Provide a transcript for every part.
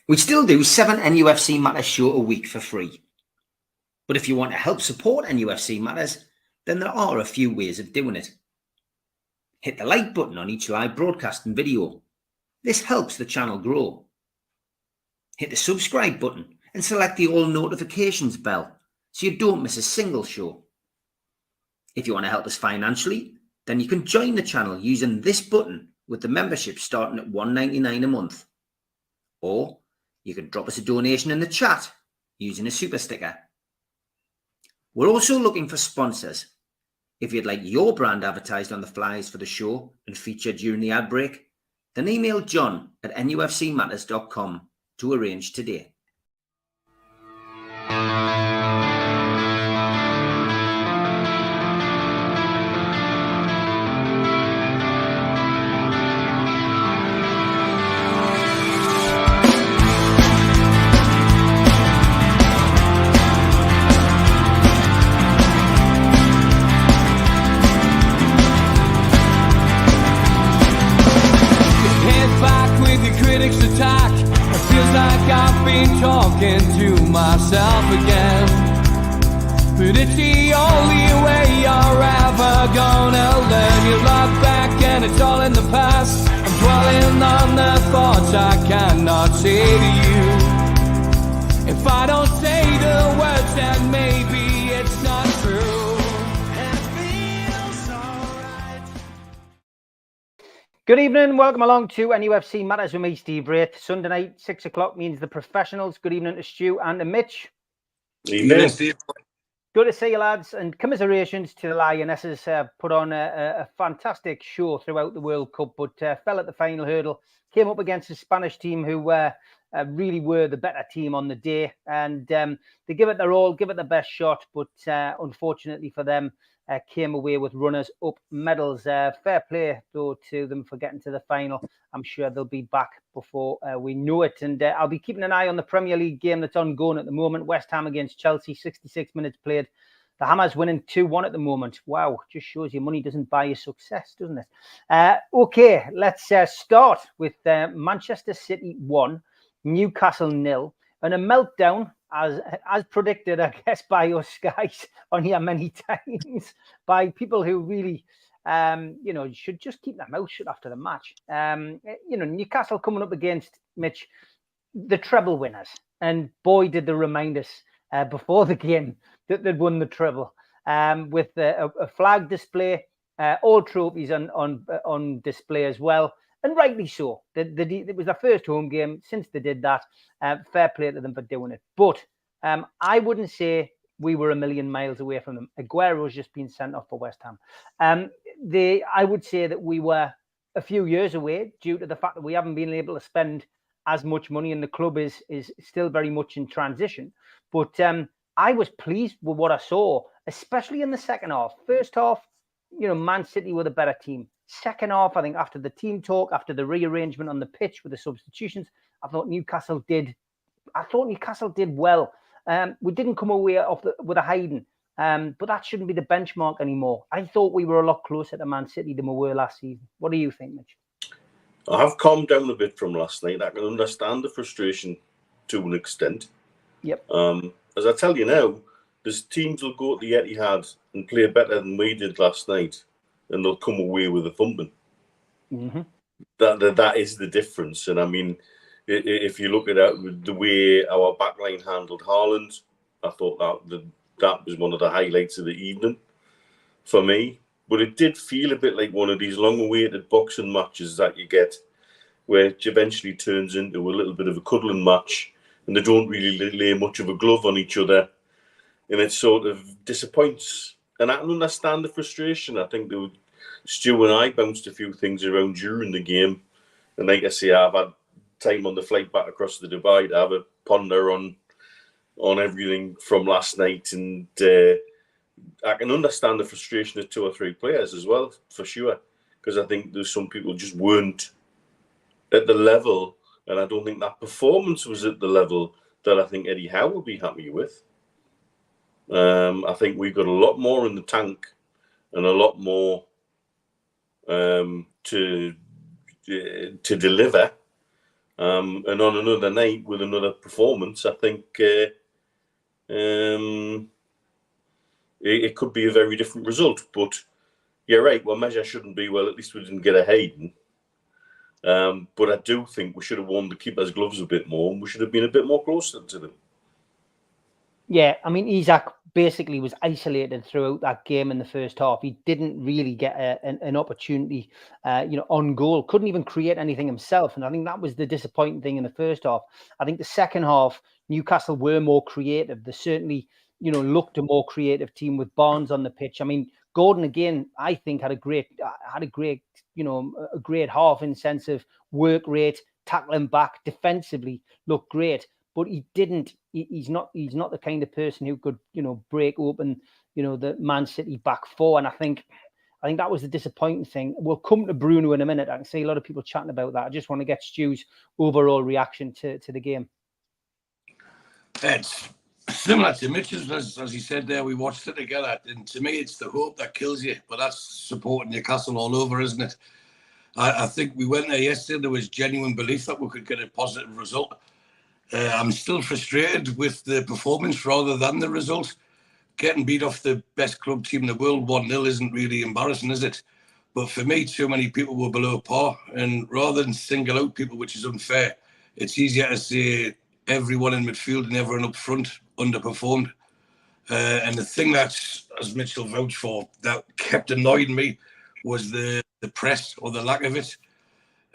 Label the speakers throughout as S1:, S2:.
S1: We still do 7 NUFC Matters show a week for free. But if you want to help support NUFC Matters, then there are a few ways of doing it. Hit the like button on each live broadcast and video. This helps the channel grow. Hit the subscribe button and select the all notifications bell so you don't miss a single show. If you want to help us financially, then you can join the channel using this button with the membership starting at $1.99 a month. Or you can drop us a donation in the chat using a super sticker. We're also looking for sponsors. If you'd like your brand advertised on the flyers for the show and featured during the ad break, then email John at nufcmatters.com to arrange today.
S2: Attack. It feels like I've been talking to myself again, but it's the only way you're ever gonna learn. You look back and it's all in the past. I'm dwelling on the thoughts I cannot say to you. If I don't say the words, then maybe it's not true.
S3: Good evening, welcome along to NUFC Matters with me, Steve Wraith. Sunday night, 6 o'clock means the professionals. Good evening to Stu and to Mitch.
S4: Evening, Steve.
S3: Good to see you, lads, and commiserations to the Lionesses. Put on a fantastic show throughout the World Cup, but fell at the final hurdle. Came up against a Spanish team who really were the better team on the day, and they give it their all, give it the best shot, but unfortunately for them, came away with runners-up medals. Fair play, though, to them for getting to the final. I'm sure they'll be back before we know it. And I'll be keeping an eye on the Premier League game that's ongoing at the moment. West Ham against Chelsea, 66 minutes played. The Hammers winning 2-1 at the moment. Wow, just shows you money doesn't buy you success, doesn't it? Okay, let's start with Manchester City 1, Newcastle 0, and a meltdown, as predicted, I guess, by us guys on here many times, by people who really, should just keep their mouth shut after the match. Newcastle coming up against, Mitch, the treble winners. And boy, did they remind us before the game that they'd won the treble with a flag display, all trophies on display as well. And rightly so. It was their first home game since they did that. Fair play to them for doing it. But I wouldn't say we were a million miles away from them. Aguero's just been sent off for West Ham. I would say that we were a few years away due to the fact that we haven't been able to spend as much money, and the club is still very much in transition. But I was pleased with what I saw, especially in the second half. First half, Man City were the better team. Second half, I think after the team talk, after the rearrangement on the pitch with the substitutions, I thought Newcastle did well. We didn't come away with a hiding, but that shouldn't be the benchmark anymore. I thought we were a lot closer to Man City than we were last season. What do you think, Mitch?
S4: I have calmed down a bit from last night. I can understand the frustration to an extent.
S3: Yep.
S4: As I tell you now, there's teams will go to the Etihad and play better than we did last night, and they'll come away with a thumping.
S3: Mm-hmm.
S4: That is the difference. And I mean, if you look at the way our backline handled Haaland, I thought that was one of the highlights of the evening for me. But it did feel a bit like one of these long-awaited boxing matches that you get, where it eventually turns into a little bit of a cuddling match, and they don't really lay much of a glove on each other, and it sort of disappoints. And I can understand the frustration. I think Stu and I bounced a few things around during the game, and like I say, I've had time on the flight back across the Dubai to have a ponder on everything from last night, and I can understand the frustration of 2 or 3 players as well, for sure, because I think there's some people just weren't at the level, and I don't think that performance was at the level that I think Eddie Howe would be happy with. I think we've got a lot more in the tank and a lot more to deliver And on another night with another performance, I think it could be a very different result. But you're right. Well, measure shouldn't be, well, at least we didn't get a Hayden. But I do think we should have worn the keeper's gloves a bit more, and we should have been a bit more closer to them.
S3: Yeah, I mean, Isak basically was isolated throughout that game in the first half. He didn't really get an opportunity, on goal. Couldn't even create anything himself. And I think that was the disappointing thing in the first half. I think the second half, Newcastle were more creative. They certainly, looked a more creative team with Barnes on the pitch. I mean, Gordon again, I think had a great, a great half in the sense of work rate, tackling back, defensively looked great. But he didn't. He's not the kind of person who could, break open, the Man City back four. And I think that was the disappointing thing. We'll come to Bruno in a minute. I can see a lot of people chatting about that. I just want to get Stu's overall reaction to the game.
S5: It's similar to Mitch's, as he said there. We watched it together, and to me, it's the hope that kills you. But that's supporting Newcastle all over, isn't it? I think we went there yesterday. There was genuine belief that we could get a positive result. I'm still frustrated with the performance rather than the result. Getting beat off the best club team in the world 1-0 isn't really embarrassing, is it? But for me, too many people were below par. And rather than single out people, which is unfair, it's easier to say everyone in midfield and everyone up front underperformed. And the thing that, as Mitchell vouched for, that kept annoying me was the press or the lack of it.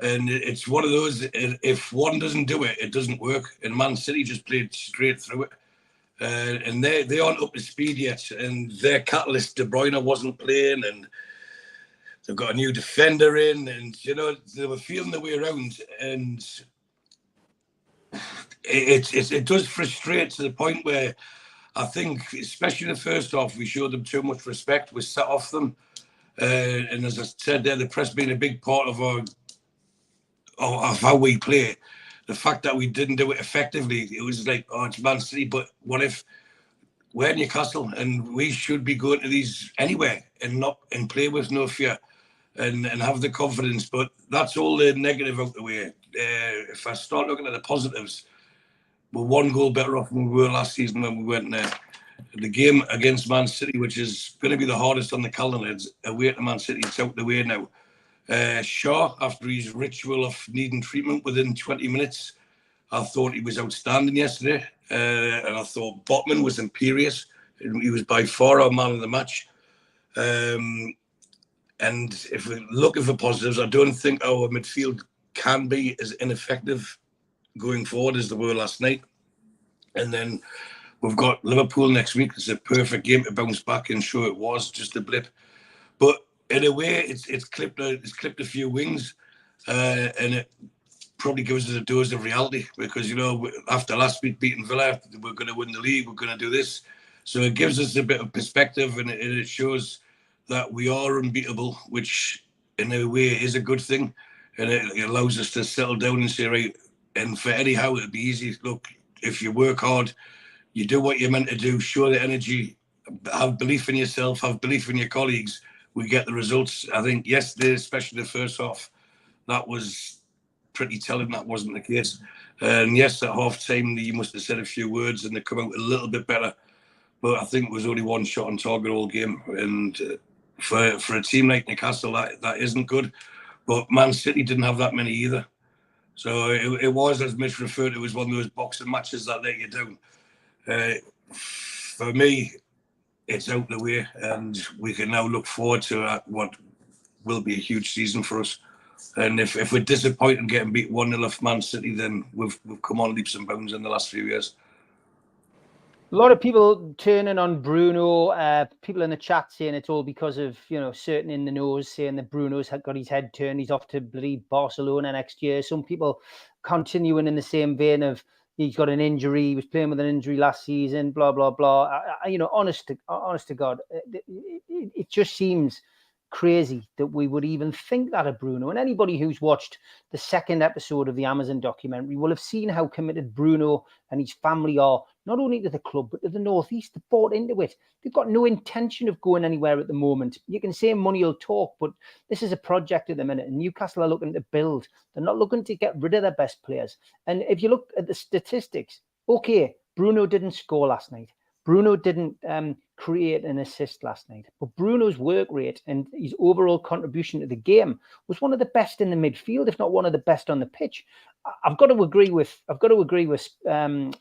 S5: And it's one of those, if one doesn't do it, it doesn't work. And Man City just played straight through it. And they aren't up to speed yet. And their catalyst, De Bruyne, wasn't playing. And they've got a new defender in. And, they were feeling their way around. And it does frustrate to the point where I think, especially in the first half, we showed them too much respect. We set off them. And as I said there, the press being a big part of how we play, the fact that we didn't do it effectively, it was like, oh, it's Man City, but what if we're Newcastle and we should be going to these anywhere and play with no fear and have the confidence? But that's all the negative out the way. If I start looking at the positives, we're one goal better off than we were last season when we went there. The game against Man City, which is going to be the hardest on the calendar, it's away to Man City. It's out the way now. Shaw, after his ritual of needing treatment within 20 minutes, I thought he was outstanding yesterday. And I thought Botman was imperious. He was by far our man of the match. And if we're looking for positives, I don't think our midfield can be as ineffective going forward as they were last night. And then we've got Liverpool next week. It's a perfect game to bounce back and show it was just a blip. But in a way, it's clipped a few wings, and it probably gives us a dose of reality because, after last week beating Villa, we're going to win the league, we're going to do this. So it gives us a bit of perspective, and it shows that we are unbeatable, which in a way is a good thing. And it allows us to settle down and say, right, and for Eddie Howe, it'd be easy. Look, if you work hard, you do what you're meant to do, show the energy, have belief in yourself, have belief in your colleagues, we get the results. I think yesterday, especially the first half, that was pretty telling that wasn't the case. And yes, at half time, you must have said a few words and they come out a little bit better. But I think it was only one shot on target all game. And for a team like Newcastle, that isn't good. But Man City didn't have that many either. So it was, as Mitch referred to, it was one of those boxing matches that let you down. For me, it's out the way, and we can now look forward to what will be a huge season for us. And if we're disappointed getting beat 1-0 off Man City, then we've come on leaps and bounds in the last few years.
S3: A lot of people turning on Bruno, people in the chat saying it's all because of, certain in the nose saying that Bruno's got his head turned. He's off to bloody Barcelona next year. Some people continuing in the same vein of he's got an injury. He was playing with an injury last season, blah, blah, blah. Honest to God, it just seems crazy that we would even think that of Bruno. And anybody who's watched the second episode of the Amazon documentary will have seen how committed Bruno and his family are, not only to the club, but to the North East. They bought into it. They've got no intention of going anywhere at the moment. You can say money will talk, but this is a project at the minute, and Newcastle are looking to build. They're not looking to get rid of their best players. And if you look at the statistics, okay, Bruno didn't score last night. Bruno didn't create an assist last night, but Bruno's work rate and his overall contribution to the game was one of the best in the midfield, if not one of the best on the pitch. I've got to agree with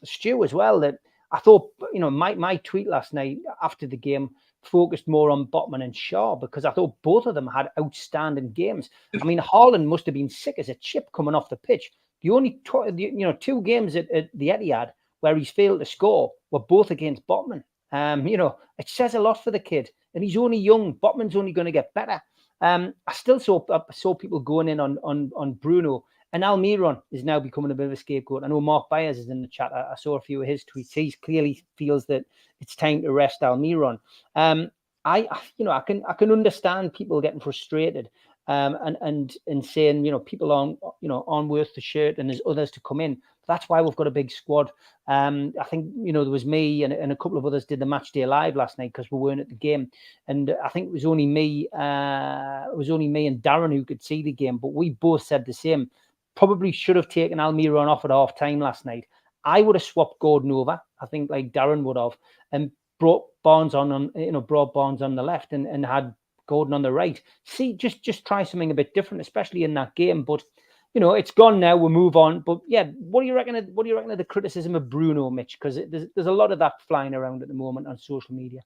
S3: Stu as well, that I thought, my tweet last night after the game focused more on Botman and Shaw, because I thought both of them had outstanding games. I mean, Haaland must have been sick as a chip coming off the pitch. The only 2 games at the Etihad where he's failed to score were both against Botman. It says a lot for the kid, and he's only young. Botman's only going to get better. I still saw people going in on Bruno, and Almiron is now becoming a bit of a scapegoat. I know Mark Byers is in the chat. I saw a few of his tweets. He clearly feels that it's time to rest Almiron. I can understand people getting frustrated and saying, people aren't worth the shirt and there's others to come in. That's why we've got a big squad. I think, there was me and a couple of others did the match day live last night because we weren't at the game. And I think it was only me and Darren who could see the game, but we both said the same. Probably should have taken Almiron off at half time last night. I would have swapped Gordon over, I think, like Darren would have, and brought Barnes on the left and had Gordon on the right. See, just try something a bit different, especially in that game. But it's gone now. We'll move on. But yeah, what do you reckon of the criticism of Bruno, Mitch? Because there's a lot of that flying around at the moment on social media.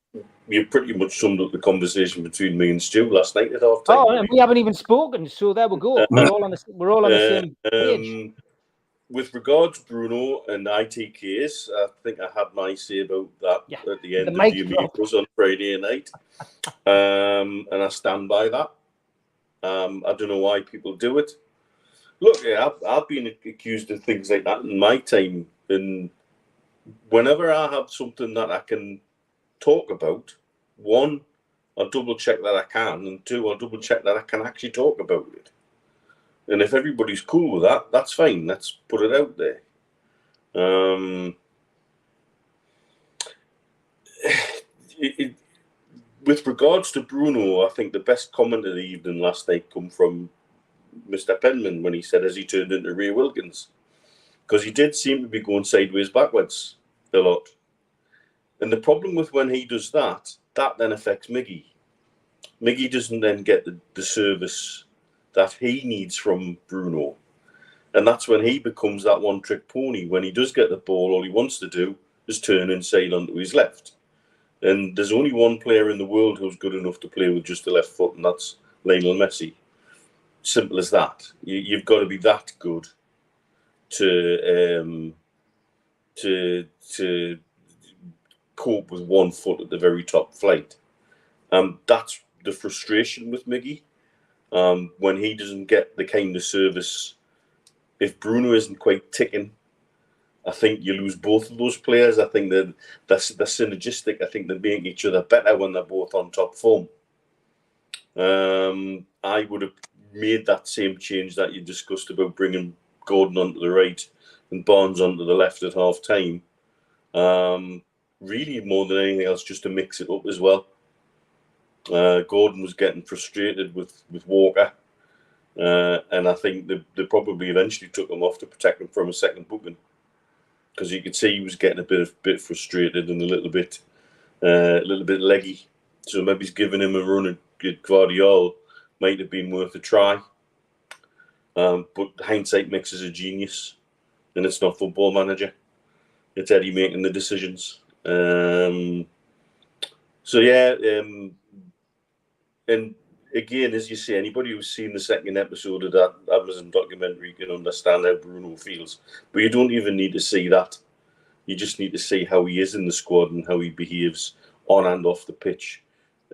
S4: You pretty much summed up the conversation between me and Stu last night at half time.
S3: Oh, and we haven't even spoken, so there we go. We're all on the same page.
S4: With regards to Bruno and ITKs, I think I had my say about that at the end of the Amigos on Friday night. And I stand by that. I don't know why people do it. Look, I've been accused of things like that in my time. And whenever I have something that I can talk about, one, I'll double check that I can, and two, I'll double check that I can actually talk about it. And if everybody's cool with that, that's fine. Let's put it out there. With regards to Bruno, I think the best comment of the evening last night come from Mr. Penman when he said, has he turned into Ray Wilkins? Because he did seem to be going sideways backwards a lot. And the problem with when he does that then affects Miggy. Miggy doesn't then get the service that he needs from Bruno. And that's when he becomes that one-trick pony. When he does get the ball, all he wants to do is turn inside onto his left. And there's only one player in the world who's good enough to play with just the left foot, and that's Lionel Messi. Simple as that. You've got to be that good to cope with one foot at the very top flight. That's the frustration with Miggy. When he doesn't get the kind of service, if Bruno isn't quite ticking, I think you lose both of those players. I think they're synergistic. I think they make each other better when they're both on top form. I would have made that same change that you discussed about bringing Gordon onto the right and Barnes onto the left at half time. Really, more than anything else, just to mix it up as well. Gordon was getting frustrated with Walker, and I think they probably eventually took him off to protect him from a second booking, because you could see he was getting a bit frustrated and a little bit leggy. So maybe he's giving him a run at Guardiola might have been worth a try. But hindsight makes us a genius, and it's not Football Manager. It's Eddie making the decisions. And again, as you say, anybody who's seen the second episode of that Amazon documentary can understand how Bruno feels. But you don't even need to see that. You just need to see how he is in the squad and how he behaves on and off the pitch.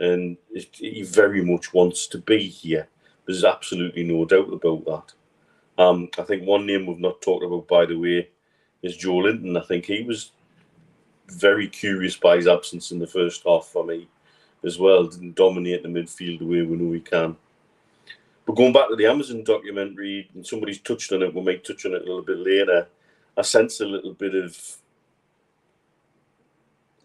S4: And he very much wants to be here. There's absolutely no doubt about that. I think one name we've not talked about, by the way, is Joe Linton. I think he was very curious by his absence in the first half for me as well. Didn't dominate the midfield the way we know he can. But going back to the Amazon documentary, and somebody's touched on it, we might touch on it a little bit later, I sense a little bit of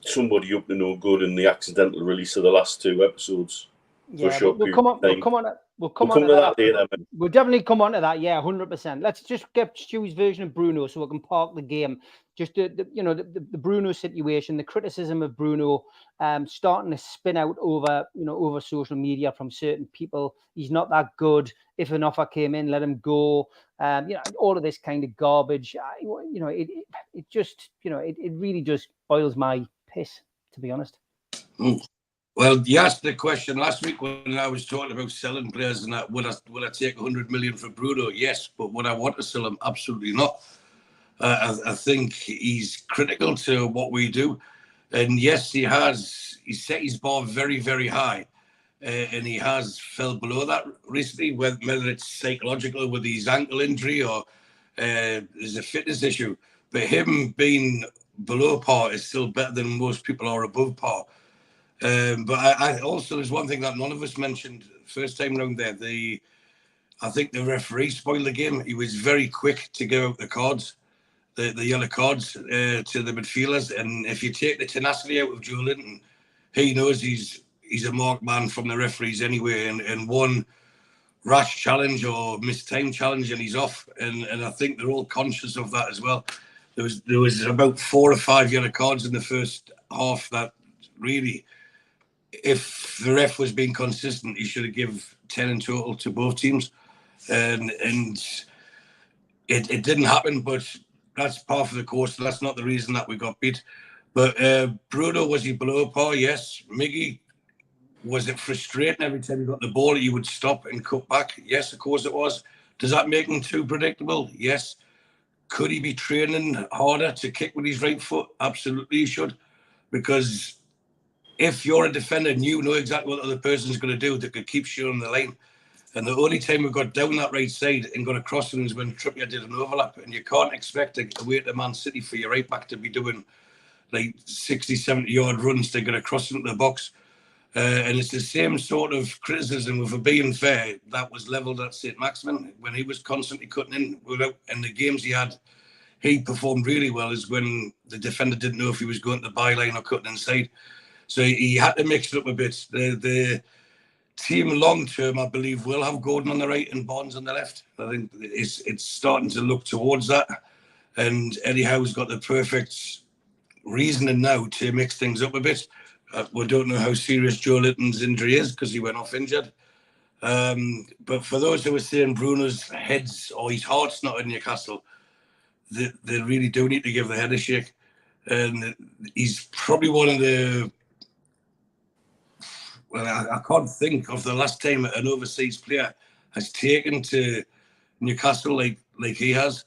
S4: somebody up to no good in the accidental release of the last 2 episodes.
S3: Yeah, we'll come on to
S4: that later.
S3: We'll definitely come on to that. Yeah, 100%. Let's just get Stew's version of Bruno so we can park the game. Just the Bruno situation, the criticism of Bruno, starting to spin out over social media from certain people. He's not that good. If an offer came in, let him go. All of this kind of garbage. It really just boils my piss, to be honest.
S5: Well, you asked the question last week when I was talking about selling players and that. Would I take 100 million for Bruno? Yes, but would I want to sell him? Absolutely not. I think he's critical to what we do, and yes, he set his bar very, very high, and he has fell below that recently. Whether it's psychological with his ankle injury or there's a fitness issue, but him being below par is still better than most people are above par. But I also, there's one thing that none of us mentioned first time around there. I think the referee spoiled the game. He was very quick to give out the cards, the yellow cards to the midfielders. And if you take the tenacity out of Joe Linton, he knows he's a marked man from the referees anyway. And one rash challenge or mistimed challenge and he's off. And I think they're all conscious of that as well. There was about 4 or 5 yellow cards in the first half that really, if the ref was being consistent, he should have given 10 in total to both teams. And it didn't happen, but that's par for the course. That's not the reason that we got beat. But Bruno, was he below par? Yes. Miggy, was it frustrating every time he got the ball he would stop and cut back? Yes, of course it was. Does that make him too predictable? Yes. Could he be training harder to kick with his right foot? Absolutely he should. Because if you're a defender and you know exactly what the other person's going to do, they could keep shooting the line. And the only time we got down that right side and got across is when Trippier did an overlap. And you can't expect away to Man City for your right back to be doing like 60, 70-yard runs to get across into the box. And it's the same sort of criticism, if we're being fair, that was levelled at St. Maximin when he was constantly cutting in. And the games he had, he performed really well, is when the defender didn't know if he was going to the byline or cutting inside. So he had to mix it up a bit. The team long term, I believe, will have Gordon on the right and Barnes on the left. I think it's starting to look towards that. And Eddie Howe's got the perfect reasoning now to mix things up a bit. We don't know how serious Joe Linton's injury is because he went off injured. But for those who are saying Bruno's head's or his heart's not in Newcastle, they really do need to give the head a shake. And he's probably one of the... Well, I can't think of the last time an overseas player has taken to Newcastle like he has.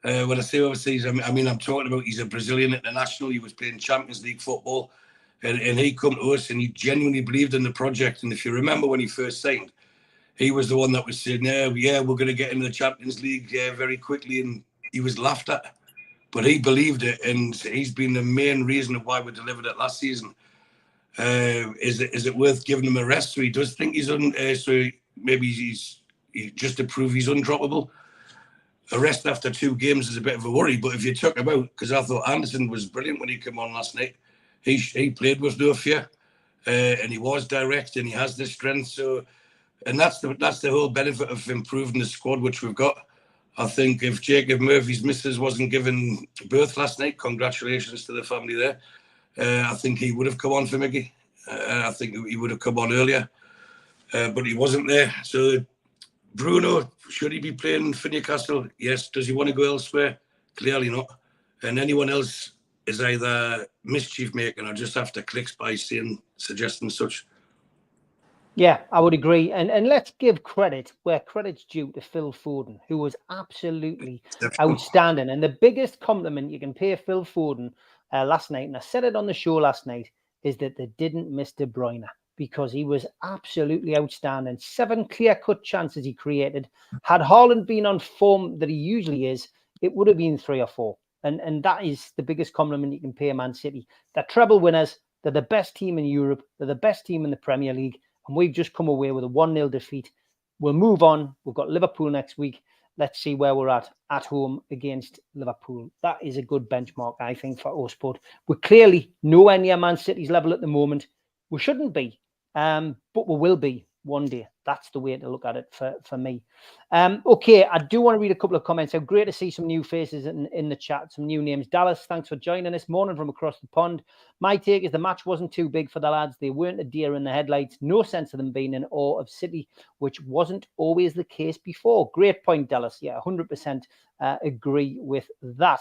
S5: When I say overseas, I mean I'm talking about he's a Brazilian international. He was playing Champions League football, and he come to us and he genuinely believed in the project. And if you remember when he first signed, he was the one that was saying, "Yeah, we're going to get into the Champions League very quickly," and he was laughed at. But he believed it, and he's been the main reason of why we delivered it last season. Is it worth giving him a rest? So he does think he's maybe he's just to prove he's undroppable. A rest after 2 games is a bit of a worry. But if you took him out, because I thought Anderson was brilliant when he came on last night, he played with no fear, and he was direct, and he has the strength. So, and that's the whole benefit of improving the squad which we've got. I think if Jacob Murphy's missus wasn't given birth last night, congratulations to the family there. I think he would have come on for Mickey. I think he would have come on earlier, but he wasn't there. So Bruno, should he be playing for Newcastle? Yes. Does he want to go elsewhere? Clearly not. And anyone else is either mischief making or just after clicks by suggesting such.
S3: Yeah, I would agree. And let's give credit where credit's due to Phil Foden, who was absolutely outstanding. And the biggest compliment you can pay Phil Foden last night, and I said it on the show last night, is that they didn't miss De Bruyne, because he was absolutely outstanding. 7 clear-cut chances he created. Had Haaland been on form that he usually is, it would have been 3 or 4. And that is the biggest compliment you can pay Man City. They're treble winners. They're the best team in Europe. They're the best team in the Premier League. And we've just come away with a 1-0 defeat. We'll move on. We've got Liverpool next week. let's see where we're at home against Liverpool. That is a good benchmark, I think, for us. But we're clearly nowhere near Man City's level at the moment. We shouldn't be, but we will be one day. That's the way to look at it for me. Okay, I do want to read a couple of comments. So great to see some new faces in the chat, some new names. Dallas, thanks for joining us. Morning from across the pond. My take is the match wasn't too big for the lads. They weren't a deer in the headlights. No sense of them being in awe of City, which wasn't always the case before. Great point, Dallas. Yeah, 100% agree with that.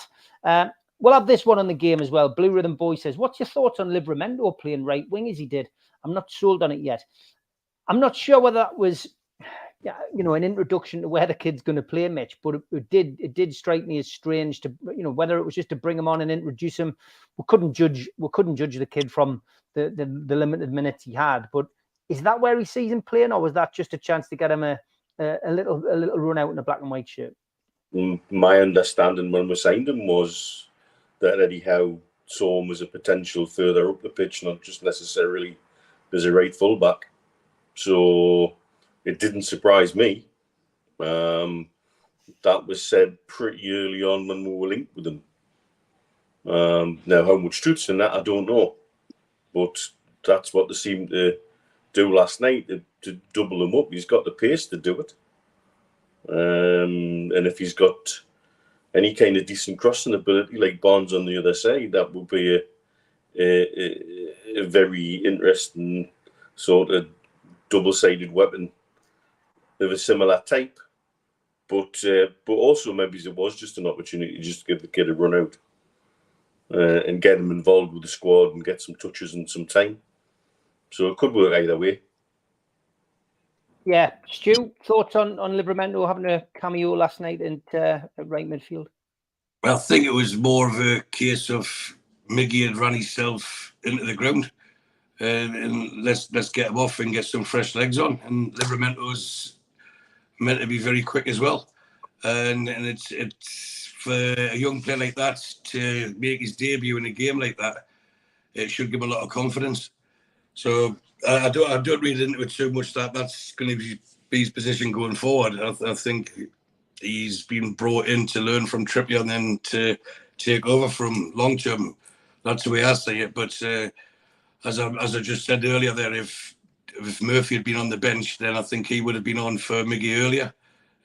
S3: We'll have this one on the game as well. Blue Rhythm Boy says, what's your thoughts on Livramento playing right wing as he did? I'm not sold on it yet. I'm not sure whether that was, an introduction to where the kid's going to play, Mitch, but it did strike me as strange to, whether it was just to bring him on and introduce him. We couldn't judge the kid from the limited minutes he had. But is that where he sees him playing, or was that just a chance to get him a little run out in a black and white shirt?
S4: My understanding when we signed him was that Eddie Howe saw him as a potential further up the pitch, not just necessarily as a right fullback. So it didn't surprise me. That was said pretty early on when we were linked with him. Now, how much truth's in that, I don't know. But that's what they seemed to do last night, to double him up. He's got the pace to do it. And if he's got any kind of decent crossing ability like Barnes on the other side, that would be a very interesting sort of double-sided weapon of a similar type. But also maybe it was just an opportunity just to give the kid a run out and get him involved with the squad and get some touches and some time. So it could work either way.
S3: Yeah. Stu, thoughts on Livramento having a cameo last night at right midfield?
S5: Well, I think it was more of a case of Miggy had run himself into the ground. And let's get him off and get some fresh legs on. And Livramento's meant to be very quick as well. And it's for a young player like that to make his debut in a game like that, it should give him a lot of confidence. So I don't read into it too much that that's going to be his position going forward. I think he's been brought in to learn from Trippier and then to take over from long term. That's the way I see it. But as I just said earlier there, if Murphy had been on the bench, then I think he would have been on for Miggy earlier.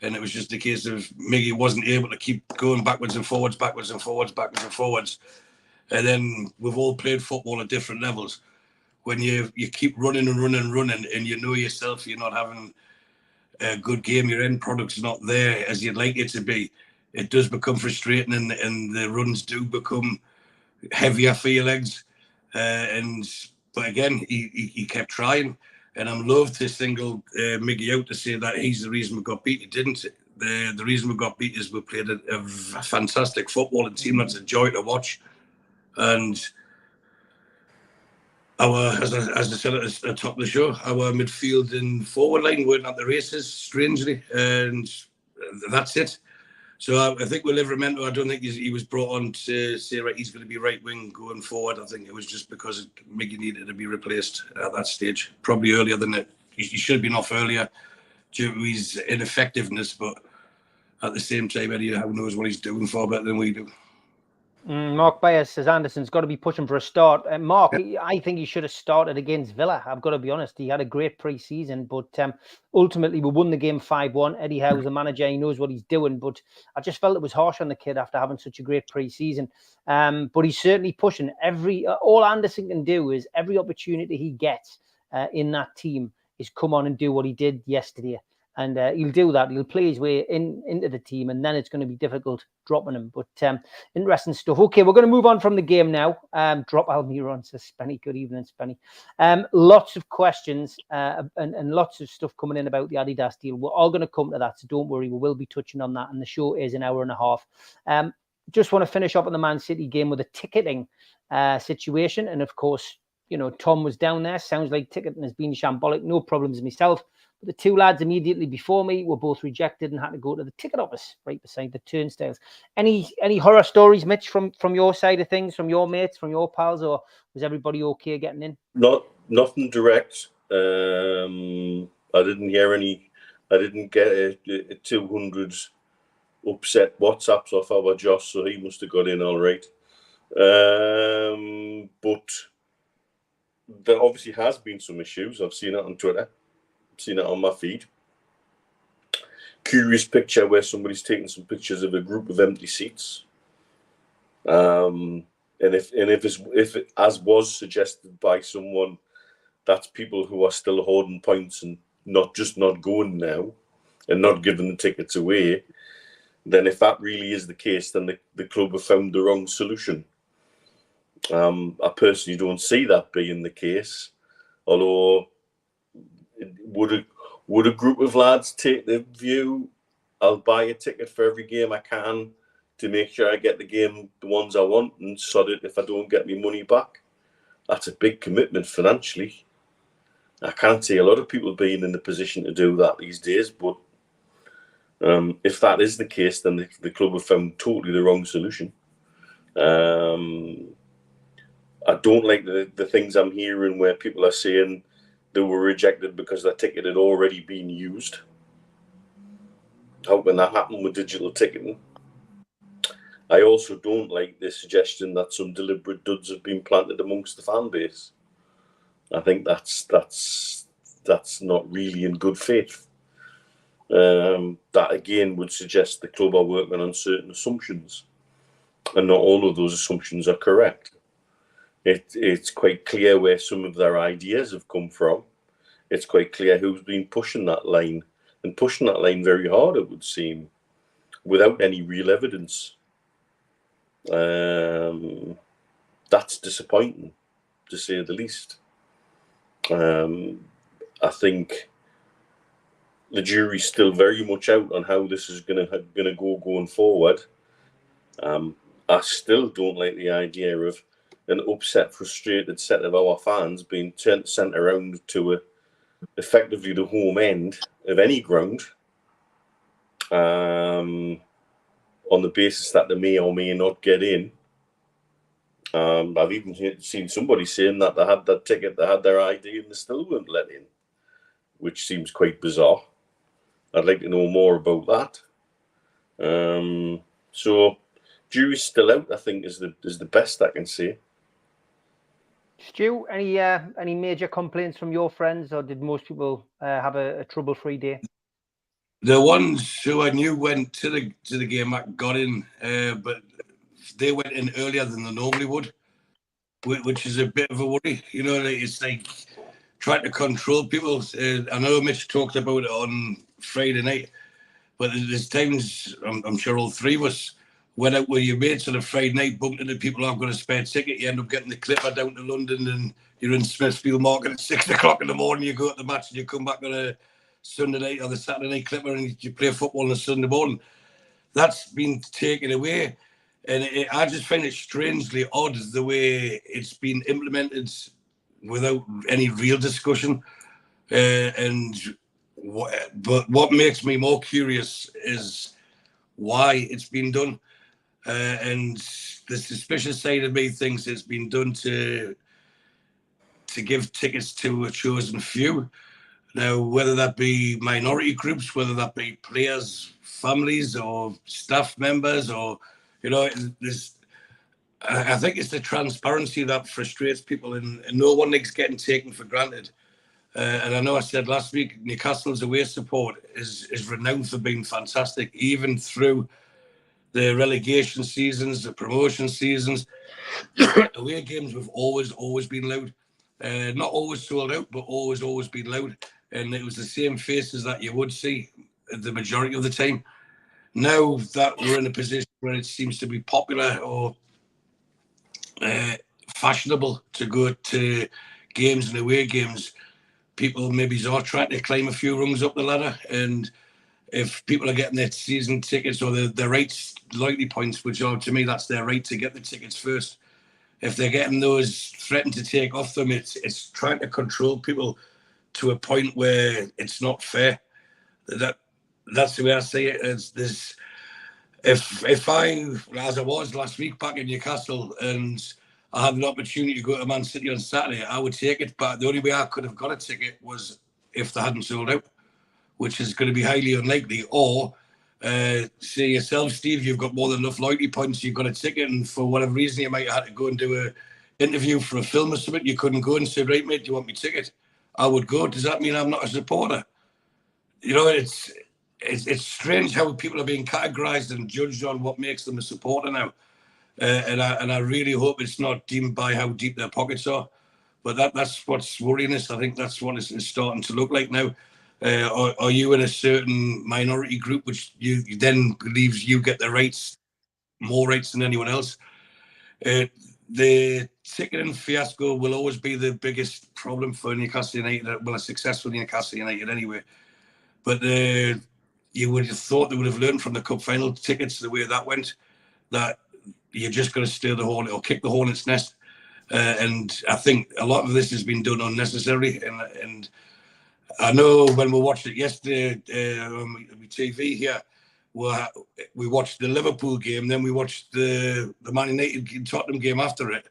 S5: And it was just a case of Miggy wasn't able to keep going backwards and forwards. And then we've all played football at different levels. When you keep running and you know yourself you're not having a good game, your end product's not there as you'd like it to be, it does become frustrating and the runs do become heavier for your legs. But again, he kept trying, and I'm loath to single Miggy out to say that he's the reason we got beat. He didn't. The reason we got beat is we played a fantastic footballing team that's a joy to watch, and as I said at the top of the show, our midfield and forward line weren't at the races, strangely, and that's it. So I think with Livramento, I don't think he was brought on to say, right, he's going to be right wing going forward. I think it was just because Miggy needed to be replaced at that stage, probably earlier than it. He should have been off earlier due to his ineffectiveness, but at the same time, Eddie Howe knows what he's doing far better than we do.
S3: Mark Byers says Anderson's got to be pushing for a start. Mark, I think he should have started against Villa. I've got to be honest. He had a great pre-season, but ultimately we won the game 5-1. Eddie Howe's the manager. He knows what he's doing, but I just felt it was harsh on the kid after having such a great pre-season. But he's certainly pushing. All Anderson can do is every opportunity he gets in that team is come on and do what he did yesterday. And he'll do that. He'll play his way into the team, and then it's going to be difficult dropping him. But interesting stuff. Okay, we're going to move on from the game now. Drop Almiron, says Spenny. Good evening, Spenny. Lots of questions and lots of stuff coming in about the Adidas deal. We're all going to come to that, so don't worry. We will be touching on that, and the show is an hour and a half. Just want to finish up on the Man City game with a ticketing situation. And, of course, Tom was down there. Sounds like ticketing has been shambolic. No problems myself. The two lads immediately before me were both rejected and had to go to the ticket office right beside the turnstiles. Any horror stories, Mitch, from your side of things, from your mates, from your pals, or was everybody okay getting in?
S4: Nothing direct. I didn't hear any. I didn't get a 200 upset WhatsApps off our Josh, so he must have got in all right. But there obviously has been some issues. I've seen it on Twitter. I've seen it on my feed. Curious picture where somebody's taking some pictures of a group of empty seats. And if it, as was suggested by someone, that's people who are still holding points and not going now and not giving the tickets away, then if that really is the case, then the club have found the wrong solution. I personally don't see that being the case, although would a group of lads take the view, I'll buy a ticket for every game I can to make sure I get the ones I want, and sod it if I don't get my money back? That's a big commitment financially. I can't see a lot of people being in the position to do that these days, but if that is the case, then the club have found totally the wrong solution. I don't like the things I'm hearing where people are saying they were rejected because their ticket had already been used. How can that happen with digital ticketing? I also don't like the suggestion that some deliberate duds have been planted amongst the fan base. I think that's not really in good faith. That again would suggest the club are working on certain assumptions, and not all of those assumptions are correct. It's quite clear where some of their ideas have come from. It's quite clear who's been pushing that line, and pushing that line very hard, it would seem, without any real evidence. That's disappointing, to say the least. I think the jury's still very much out on how this is going to go going forward. I still don't like the idea of an upset, frustrated set of our fans being sent around to effectively the home end of any ground, on the basis that they may or may not get in. I've even seen somebody saying that they had that ticket, they had their ID, and they still weren't let in, which seems quite bizarre. I'd like to know more about that. So, jury's still out, I think, is the best I can say.
S3: Stu, any major complaints from your friends, or did most people have a trouble-free day?
S5: The ones who I knew went to the game got in, but they went in earlier than they normally would, which is a bit of a worry. You know, it's like trying to control people. I know Mitch talked about it on Friday night, but there's times, I'm sure all three of us went out with your mates on a Friday night, bumped into people who have got a spare ticket. You end up getting the Clipper down to London, and you're in Smithfield Market at 6 o'clock in the morning. You go to the match and you come back on a Sunday night or the Saturday night Clipper, and you play football on a Sunday morning. That's been taken away. And I just find it strangely odd the way it's been implemented without any real discussion. But what makes me more curious is why it's been done. And the suspicious side of me thinks it's been done to give tickets to a chosen few. Now, whether that be minority groups, whether that be players, families, or staff members, or, you know, I think it's the transparency that frustrates people, and no one likes getting taken for granted. And I know I said last week, Newcastle's away support is renowned for being fantastic, even through the relegation seasons, the promotion seasons. Away games have always been loud. Not always sold out, but always been loud. And it was the same faces that you would see the majority of the time. Now that we're in a position where it seems to be popular or fashionable to go to games and away games, people maybe are trying to climb a few rungs up the ladder. And if people are getting their season tickets or their rights, loyalty points, which are, to me, that's their right to get the tickets first. If they're getting those threatened to take off them, it's trying to control people to a point where it's not fair. That's the way I see it. If I, as I was last week back in Newcastle, and I had an opportunity to go to Man City on Saturday, I would take it. But the only way I could have got a ticket was if they hadn't sold out, which is going to be highly unlikely, or say yourself, Steve, you've got more than enough loyalty points, you've got a ticket, and for whatever reason you might have had to go and do a interview for a film or something, you couldn't go and say, right, mate, do you want me ticket? I would go. Does that mean I'm not a supporter? You know, it's strange how people are being categorised and judged on what makes them a supporter now. And I really hope it's not deemed by how deep their pockets are. But that's what's worrying us. I think that's what it's starting to look like now. Are you in a certain minority group, which you then believes you get the rights, more rights than anyone else? The ticketing fiasco will always be the biggest problem for Newcastle United. Well, a successful Newcastle United anyway. But you would have thought they would have learned from the cup final tickets, the way that went, that you're just going to stir the hornet or kick the hornet's nest. And I think a lot of this has been done unnecessarily. And I know when we watched it yesterday on TV here, we watched the Liverpool game, then we watched the Man United Tottenham game after it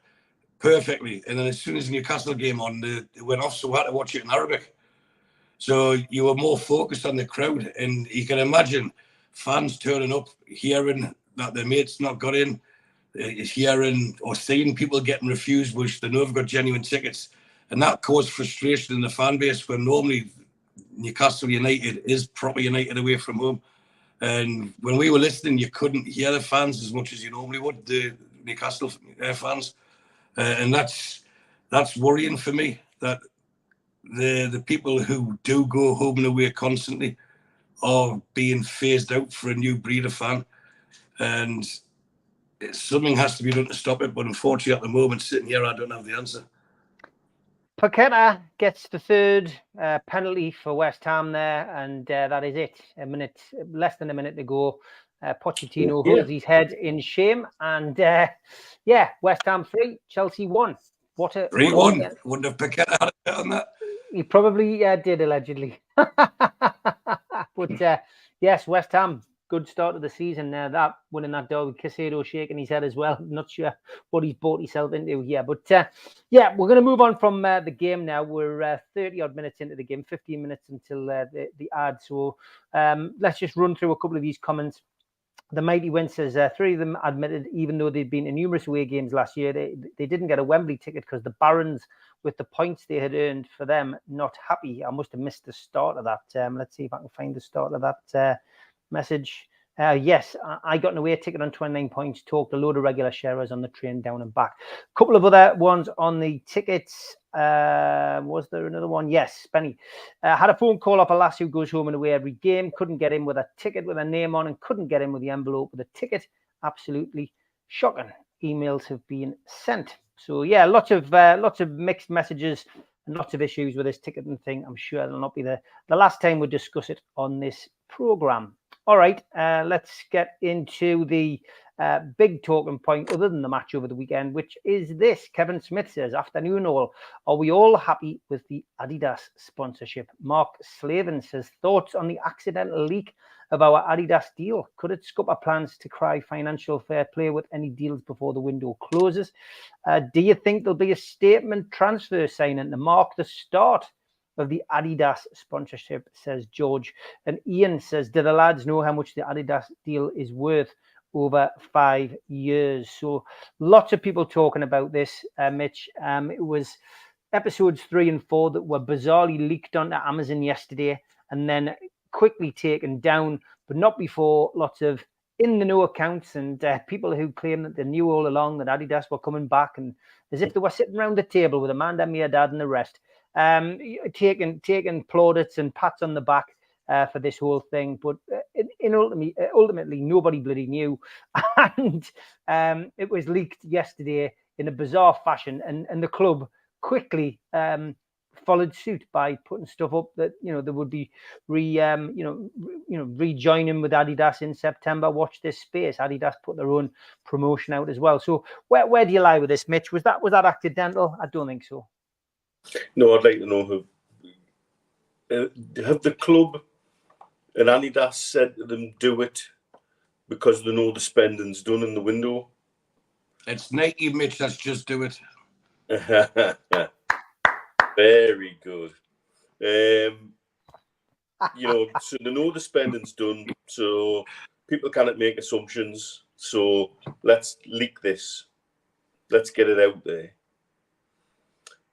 S5: perfectly. And then as soon as the Newcastle game on, it went off, so we had to watch it in Arabic. So you were more focused on the crowd. And you can imagine fans turning up, hearing that their mates not got in, hearing or seeing people getting refused, which they know have got genuine tickets. And that caused frustration in the fan base, where normally Newcastle United is proper United away from home. And when we were listening, you couldn't hear the fans as much as you normally would, the Newcastle fans. And that's worrying for me, that the people who do go home and away constantly are being phased out for a new breed of fan. And something has to be done to stop it. But unfortunately, at the moment, sitting here, I don't have the answer.
S3: Paqueta gets the third penalty for West Ham there, and that is it. Less than a minute to go. Pochettino holds his head in shame, and West Ham 3, Chelsea 1. What a
S5: 3-1. Wouldn't have Paqueta had a bet on that?
S3: He probably did, allegedly. But yes, West Ham, good start of the season. That winning that derby, Caicedo shaking his head as well. Not sure what he's bought himself into here. But we're going to move on from the game now. We're 30 odd minutes into the game, 15 minutes until the ad. So let's just run through a couple of these comments. The Mighty Win says 3 of them admitted, even though they'd been in numerous away games last year, they didn't get a Wembley ticket because the Barons, with the points they had earned for them, not happy. I must have missed the start of that. Let's see if I can find the start of that message. Yes, I got an away ticket on 29 points, talked a load of regular sharers on the train down and back. A couple of other ones on the tickets. Was there another one? Yes, Benny. Had a phone call off a lass who goes home and away every game, couldn't get in with a ticket with a name on, and couldn't get in with the envelope with a ticket. Absolutely shocking. Emails have been sent. So yeah, lots of mixed messages and lots of issues with this ticketing thing. I'm sure it'll not be the last time we discuss it on this program. All right, let's get into the big talking point other than the match over the weekend, which is this. Kevin Smith says, afternoon all, are we all happy with the Adidas sponsorship? Mark Slavin says, thoughts on the accidental leak of our Adidas deal? Could it scupper our plans to cry financial fair play with any deals before the window closes? Do you think there'll be a statement transfer signing to mark the start of the Adidas sponsorship, says George? And Ian says, do the lads know how much the Adidas deal is worth over 5 years? So lots of people talking about this, Mitch. It was episodes 3 and 4 that were bizarrely leaked onto Amazon yesterday and then quickly taken down, but not before lots of in the know accounts and people who claim that they knew all along that Adidas were coming back, and as if they were sitting around the table with Amanda Meerdad and the rest, taking plaudits and pats on the back for this whole thing. But ultimately, nobody bloody knew. And it was leaked yesterday in a bizarre fashion. And the club quickly followed suit by putting stuff up that, they would be rejoining with Adidas in September. Watch this space. Adidas put their own promotion out as well. So where do you lie with this, Mitch? Was that accidental? I don't think so.
S4: No, I'd like to know have the club and Adidas said to them do it because they know the spending's done in the window?
S5: It's Nike, Mitch. Let's just do it.
S4: Very good. You know, so they know the spending's done, so people cannot make assumptions. So let's leak this. Let's get it out there.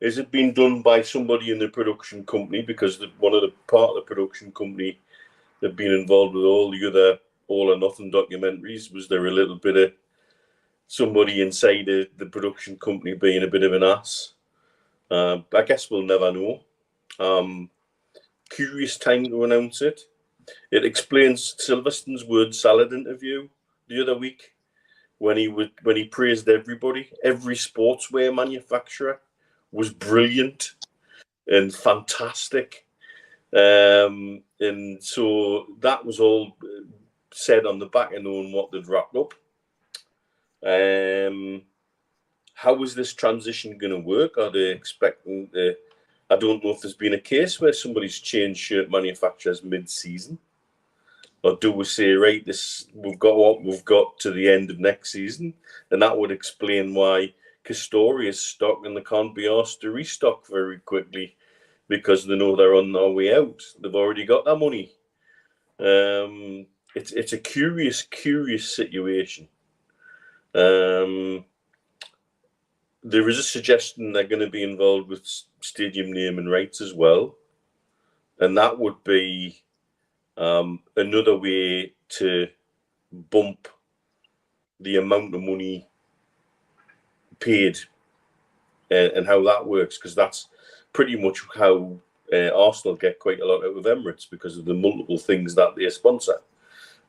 S4: Is it being done by somebody in the production company? Because one of the part of the production company that been involved with all the other All or Nothing documentaries, was there a little bit of somebody inside the production company being a bit of an ass? I guess we'll never know. Curious time to announce it. It explains Silverstone's word salad interview the other week when he praised everybody. Every sportswear manufacturer was brilliant and fantastic. And so that was all said on the back of knowing what they'd wrapped up. How is this transition going to work? Are they expecting I don't know if there's been a case where somebody's changed shirt manufacturers mid-season, or do we say, right, we've got what we've got to the end of next season, and that would explain why Castoria's stock and they can't be asked to restock very quickly because they know they're on their way out. They've already got their money. It's a curious situation. There is a suggestion they're going to be involved with stadium name and rights as well. And that would be another way to bump the amount of money paid and how that works, because that's pretty much how Arsenal get quite a lot out of Emirates, because of the multiple things that they sponsor,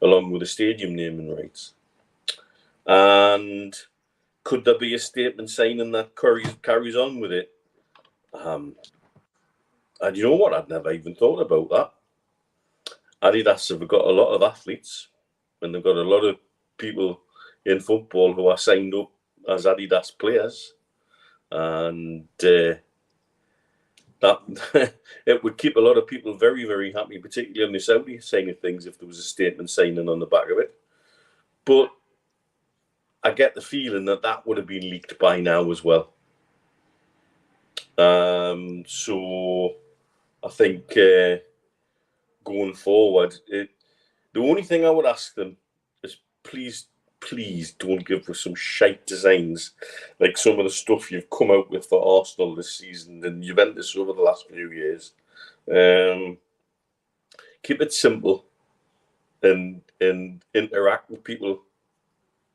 S4: along with the stadium name and rights. And could there be a statement signing that carries on with it? And you know what? I'd never even thought about that. Adidas have got a lot of athletes, and they've got a lot of people in football who are signed up as Adidas players. And that it would keep a lot of people very, very happy, particularly on the Saudi side of things, if there was a statement signing on the back of it. But I get the feeling that would have been leaked by now as well. So I think going forward, the only thing I would ask them is please don't give us some shite designs like some of the stuff you've come out with for Arsenal this season and Juventus over the last few years. Keep it simple and interact with people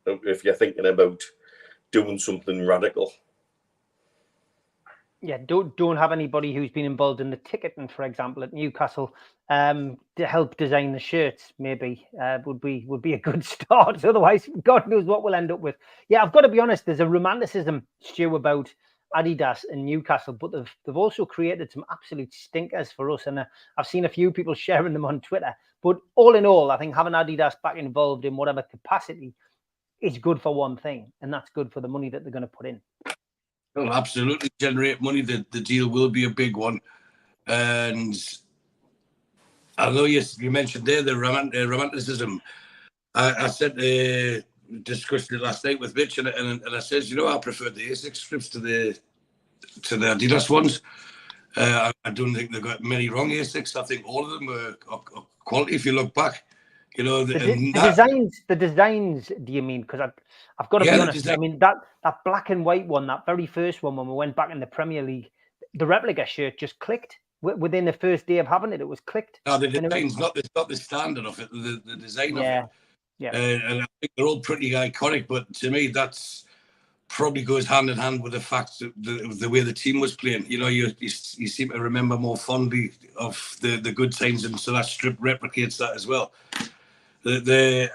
S4: if you're thinking about doing something radical.
S3: Yeah, don't have anybody who's been involved in the ticketing, for example, at Newcastle, to help design the shirts. Maybe would be a good start. Otherwise, God knows what we'll end up with. Yeah, I've got to be honest. There's a romanticism, Stu, about Adidas and Newcastle, but they've also created some absolute stinkers for us. And I've seen a few people sharing them on Twitter. But all in all, I think having Adidas back involved in whatever capacity is good for one thing, and that's good for the money that they're going to put in.
S5: Well, absolutely generate money. The deal will be a big one. And I know you mentioned there the romanticism. I said, discussed it last night with Mitch, and I said, I prefer the ASICS strips to the Adidas ones. I don't think they've got many wrong ASICS. I think all of them are quality if you look back. The designs, do you mean? Because I've got to be honest. I mean, that black and white one, that very first one when we went back in the Premier League, the replica shirt just clicked within the first day of having it. It was clicked. No, the design's not the standard of it. The design of it.
S3: Yeah.
S5: And I think they're all pretty iconic. But to me, that's probably goes hand in hand with the fact that the way the team was playing. You seem to remember more fondly of the good times, and so that strip replicates that as well. Again,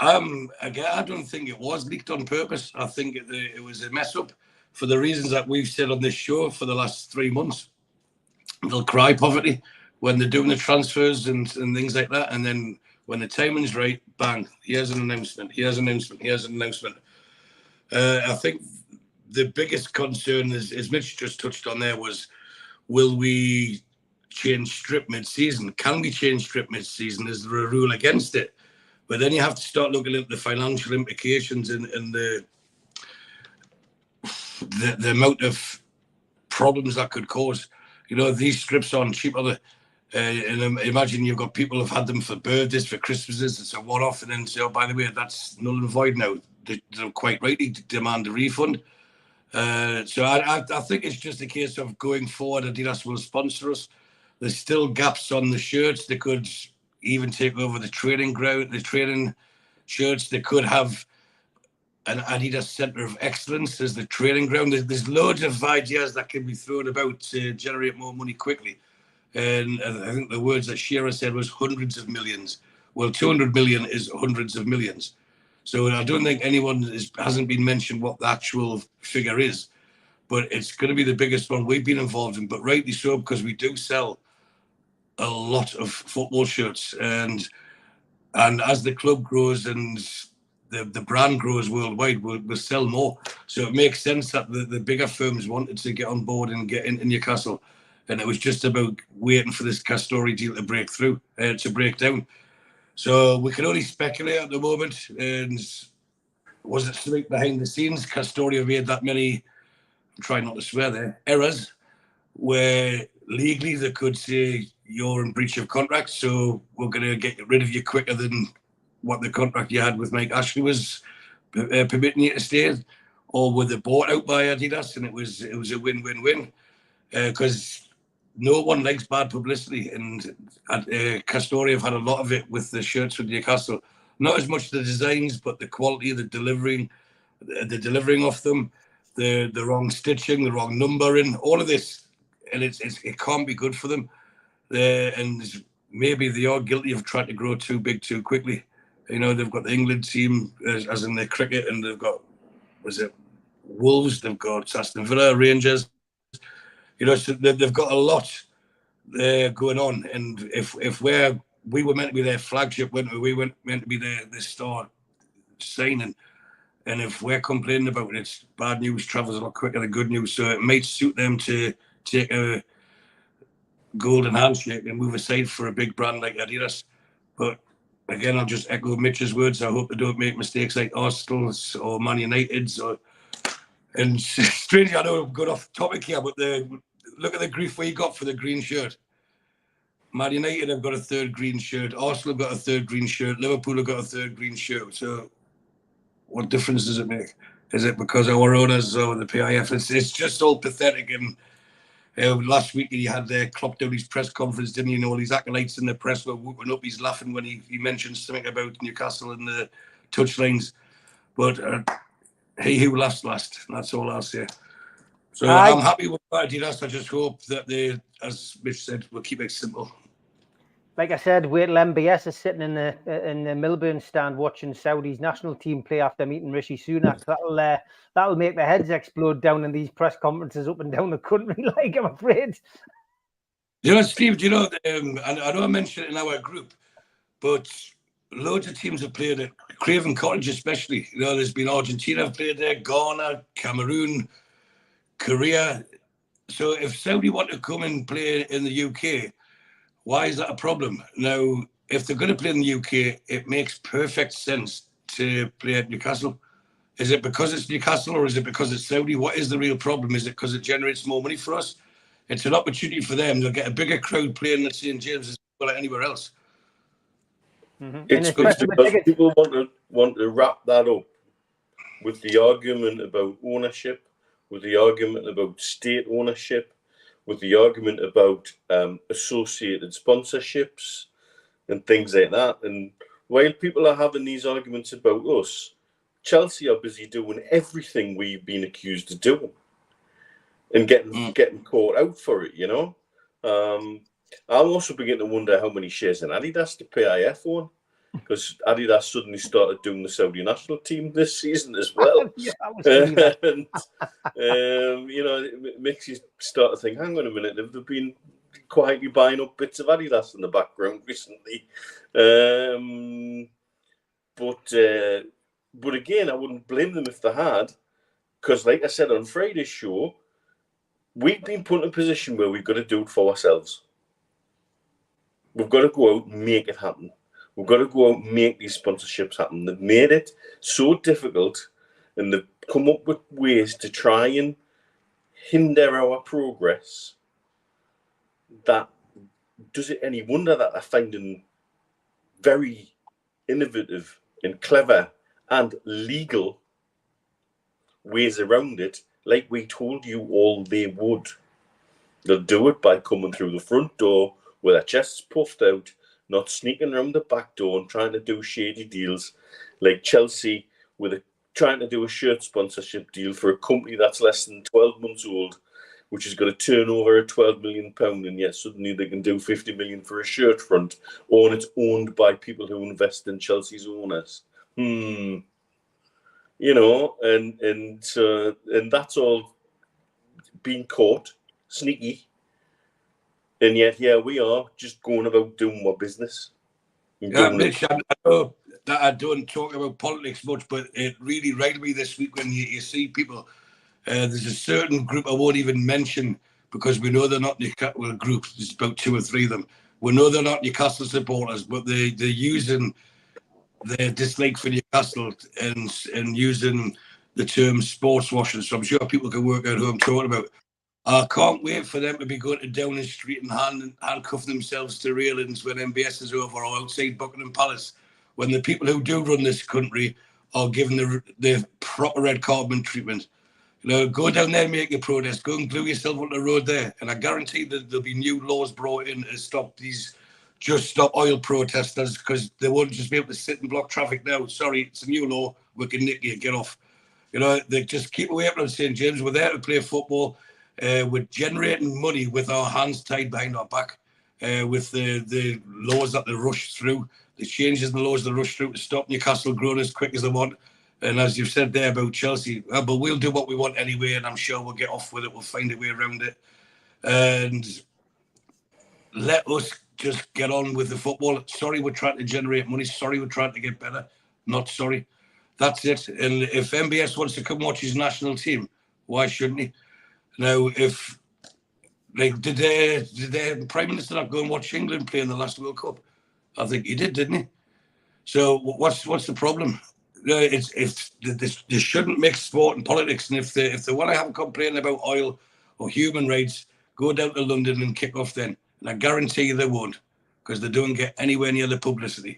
S5: I don't think it was leaked on purpose. I think it was a mess up for the reasons that we've said on this show for the last 3 months. They'll cry poverty when they're doing the transfers and things like that. And then when the timing's right, bang, here's an announcement. I think the biggest concern, as Mitch just touched on there, was will we change strip mid-season? Can we change strip mid-season? Is there a rule against it? But then you have to start looking at the financial implications and the amount of problems that could cause. These strips aren't cheap. And imagine you've got people who've had them for birthdays, for Christmases, it's a one-off, and then say, oh, by the way, that's null and void now. They're quite rightly demand a refund. So I think it's just a case of going forward, Adidas will sponsor us. There's still gaps on the shirts. They could even take over the training ground, the training shirts. They could have an Adidas Centre of Excellence as the training ground. There's loads of ideas that can be thrown about to generate more money quickly. And I think the words that Shearer said was hundreds of millions. Well, 200 million is hundreds of millions. So I don't think anyone hasn't been mentioned what the actual figure is, but it's going to be the biggest one we've been involved in, but rightly so, because we do sell a lot of football shirts. And as the club grows and the brand grows worldwide, we'll sell more. So it makes sense that the bigger firms wanted to get on board and get into Newcastle. And it was just about waiting for this Castori deal to break through, to break down. So we can only speculate at the moment. And was it something behind the scenes? Castori have made that many, I'm trying not to swear there, errors, where legally they could say you're in breach of contract, so we're going to get rid of you quicker than what the contract you had with Mike Ashley was permitting you to stay, or were they bought out by Adidas, and it was a win-win-win, because no one likes bad publicity, and Castori have had a lot of it with the shirts with Newcastle. Not as much the designs, but the quality, the delivering of them, the wrong stitching, the wrong numbering, all of this, and it can't be good for them. And maybe they are guilty of trying to grow too big too quickly. You know, they've got the England team, as in the cricket, and they've got, Wolves, they've got Aston Villa, Rangers. You know, so they've got a lot going on. And if we were meant to be their flagship, we weren't meant to be the star signing. And if we're complaining about it, bad news travels a lot quicker than good news. So it might suit them to take a golden handshake and move aside for a big brand like Adidas. But again, I'll just echo Mitch's words. I hope they don't make mistakes like Arsenal's or Man United's. And strangely, I know I'm going off topic here, but look at the grief we got for the green shirt. Man United have got a third green shirt. Arsenal have got a third green shirt. Liverpool have got a third green shirt. So what difference does it make? Is it because our owners or the PIF? It's just all pathetic. And last week he had Klopp down his press conference, didn't he? And all his acolytes in the press were whooping up. He's laughing when he mentioned something about Newcastle and the touchlines. But he who laughs last. That's all I'll say. So I'm happy with Adidas. I just hope that they, as Mitch said, will keep it simple.
S3: Like I said, wait till MBS is sitting in the Melbourne stand watching Saudi's national team play after meeting Rishi Sunak. That'll make their heads explode down in these press conferences up and down the country. Like, I'm afraid.
S5: You know, Steve. Do you know? I know I mentioned it in our group, but loads of teams have played at Craven Cottage, especially. You know, there's been Argentina have played there, Ghana, Cameroon, Korea. So if Saudi want to come and play in the UK, why is that a problem? Now, if they're going to play in the UK, it makes perfect sense to play at Newcastle. Is it because it's Newcastle or is it because it's Saudi? What is the real problem? Is it because it generates more money for us? It's an opportunity for them. They'll get a bigger crowd playing at St. James's as anywhere else.
S3: Mm-hmm.
S4: It's because people want to wrap that up with the argument about ownership, with the argument about state ownership, with the argument about associated sponsorships and things like that. And while people are having these arguments about us, Chelsea are busy doing everything we've been accused of doing and getting caught out for it, you know. I'm also beginning to wonder how many shares in Adidas the PIF own, because Adidas suddenly started doing the Saudi national team this season as well.
S3: Yeah, that.
S4: And you know, it makes you start to think, hang on a minute, they've been quietly buying up bits of Adidas in the background recently. But again, I wouldn't blame them if they had, because like I said on Friday's show, we've been put in a position where we've got to do it for ourselves. We've got to go out and make it happen. We've got to go out and make these sponsorships happen. They've made it so difficult, and they've come up with ways to try and hinder our progress that does it any wonder that they're finding very innovative and clever and legal ways around it, like we told you all they would? They'll do it by coming through the front door with their chests puffed out, not sneaking around the back door and trying to do shady deals like Chelsea trying to do a shirt sponsorship deal for a company that's less than 12 months old, which has got a turnover of £12 million, and yet suddenly they can do 50 million for a shirt front, or it's owned by people who invest in Chelsea's owners. You know, and that's all being caught sneaky, and yet here we are just going about doing our business.
S5: Yeah, Mitch, I know that I don't talk about politics much, but it really riled me this week when you see people. There's a certain group I won't even mention because we know they're not Newcastle groups. There's about 2 or 3 of them. We know they're not Newcastle supporters, but they're using their dislike for Newcastle and using the term sports washing. So I'm sure people can work out who I'm talking about. I can't wait for them to be going to Downing Street and handcuff themselves to railings when MBS is over, or outside Buckingham Palace, when the people who do run this country are given the proper red carpet treatment. You know, go down there and make your protest. Go and glue yourself on the road there. And I guarantee that there'll be new laws brought in to stop these Just Stop Oil protesters, because they won't just be able to sit and block traffic now. Sorry, it's a new law. We can nick you. Get off. You know, they just keep away from St. James. We're there to play football. We're generating money with our hands tied behind our back, with the laws that they rush through, the changes in the laws they rush through to stop Newcastle growing as quick as they want. And as you've said there about Chelsea, but we'll do what we want anyway, and I'm sure we'll get off with it. We'll find a way around it. And let us just get on with the football. Sorry, we're trying to generate money. Sorry, we're trying to get better. Not sorry. That's it. And if MBS wants to come watch his national team, why shouldn't he? Now, if did the Prime Minister not go and watch England play in the last World Cup? I think he did, didn't he? So what's the problem? They shouldn't mix sport and politics. And if they want to have a complaint about oil or human rights, go down to London and kick off then. And I guarantee you they won't, because they don't get anywhere near the publicity.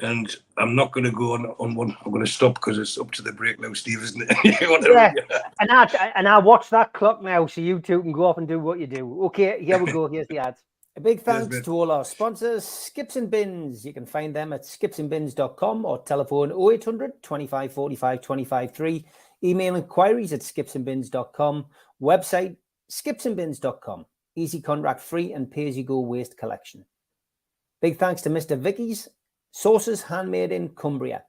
S5: And I'm not going to go on one. I'm going to stop because it's up to the break now, Steve, isn't it?
S3: Yeah. And I watch that clock now, so you two can go off and do what you do. Okay, here we go. Here's the ads. A big thanks to all our sponsors, Skips and Bins. You can find them at skipsandbins.com or telephone 0800 25 45 25 3. Email inquiries at skipsandbins.com. Website skipsandbins.com. Easy contract free and pay-as-you-go waste collection. Big thanks to Mr. Vicky's Sauces Handmade in Cumbria.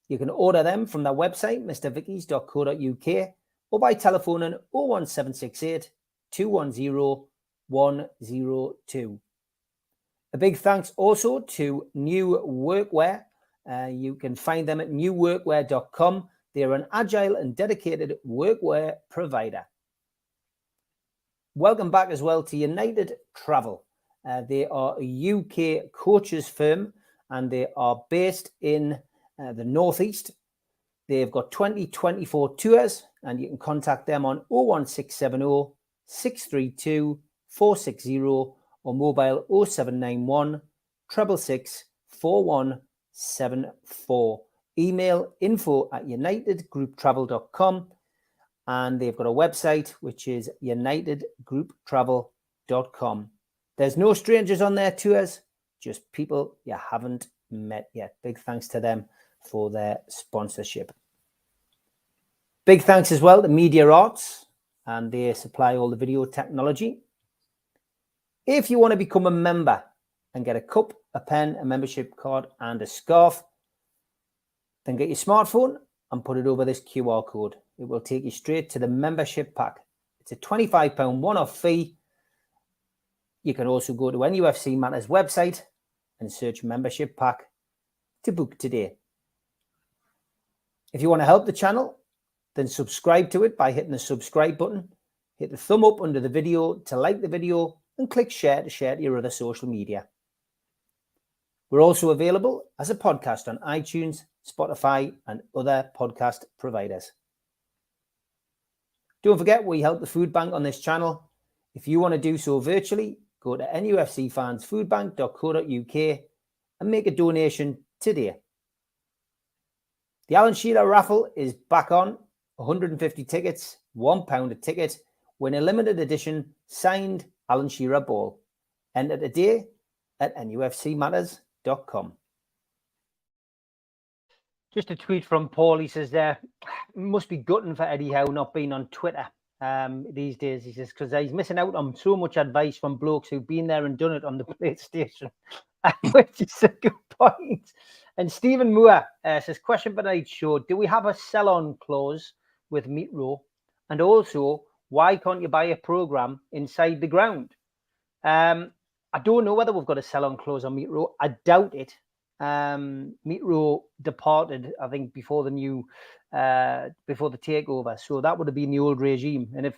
S3: You can order them from their website, mrvickies.co.uk, or by telephoning 01768 210 102. A big thanks also to New Workwear. You can find them at newworkwear.com. They're an agile and dedicated workwear provider. Welcome back as well to United Travel. They are a UK coaches firm, and they are based in the Northeast. They've got 2024 tours, and you can contact them on 01670 632 460 or mobile 0791 666 4174. Email info@unitedgrouptravel.com, and they've got a website which is unitedgrouptravel.com. There's no strangers on their tours, just people you haven't met yet. Big thanks to them for their sponsorship. Big thanks as well to Media Arts, and they supply all the video technology. If you want to become a member and get a cup, a pen, a membership card, and a scarf, then get your smartphone and put it over this QR code. It will take you straight to the membership pack. It's a £25 one-off fee. You can also go to NUFC Matters website and search membership pack to book today. If you want to help the channel, then subscribe to it by hitting the subscribe button. Hit the thumb up under the video to like the video, and click share to share to your other social media. We're also available as a podcast on iTunes, Spotify, and other podcast providers. Don't forget, we help the food bank on this channel. If you want to do so virtually, go to nufcfansfoodbank.co.uk and make a donation today. The Alan Shearer raffle is back on. 150 tickets, £1 a ticket. Win a limited edition signed Alan Shearer ball. Enter today at nufcmatters.com. Just a tweet from Paul. He says, must be gutting for Eddie Howe not being on Twitter these days. He says, because he's missing out on so much advice from blokes who've been there and done it on the PlayStation, which is a good point. And Stephen Moore says, question for tonight's show, do we have a sell-on clause with Meat Row? And also, why can't you buy a programme inside the ground? I don't know whether we've got a sell-on clause on Meat Row. I doubt it. Meat Row departed, I think, before the takeover. So that would have been the old regime. And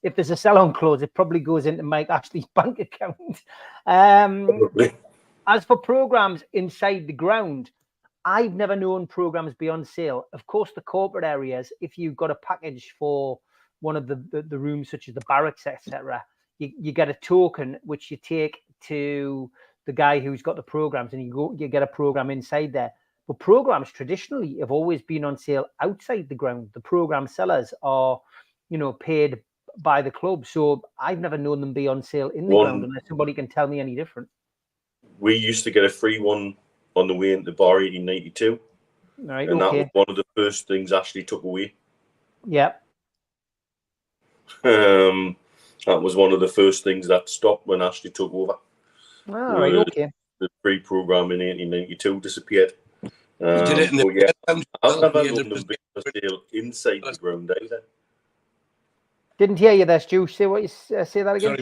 S3: if there's a sell-on clause, it probably goes into Mike Ashley's bank account. As for programmes inside the ground, I've never known programmes be on sale. Of course, the corporate areas, if you've got a package for one of the rooms, such as the barracks, etc., you get a token which you take to the guy who's got the programmes, and you get a programme inside there. But programmes traditionally have always been on sale outside the ground. The programme sellers are, paid by the club. So I've never known them be on sale in the ground, unless somebody can tell me any different. We
S4: used to get a free one on the way into Bar 1892.
S3: Right,
S4: and that was one of the first things Ashley took away.
S3: Yeah.
S4: That was one of the first things that stopped when Ashley took over.
S3: Right, okay.
S4: The free programme in 1892 disappeared.
S5: I've never known them being
S4: for sale inside the ground either.
S3: Didn't hear you there, Stu. Say that again.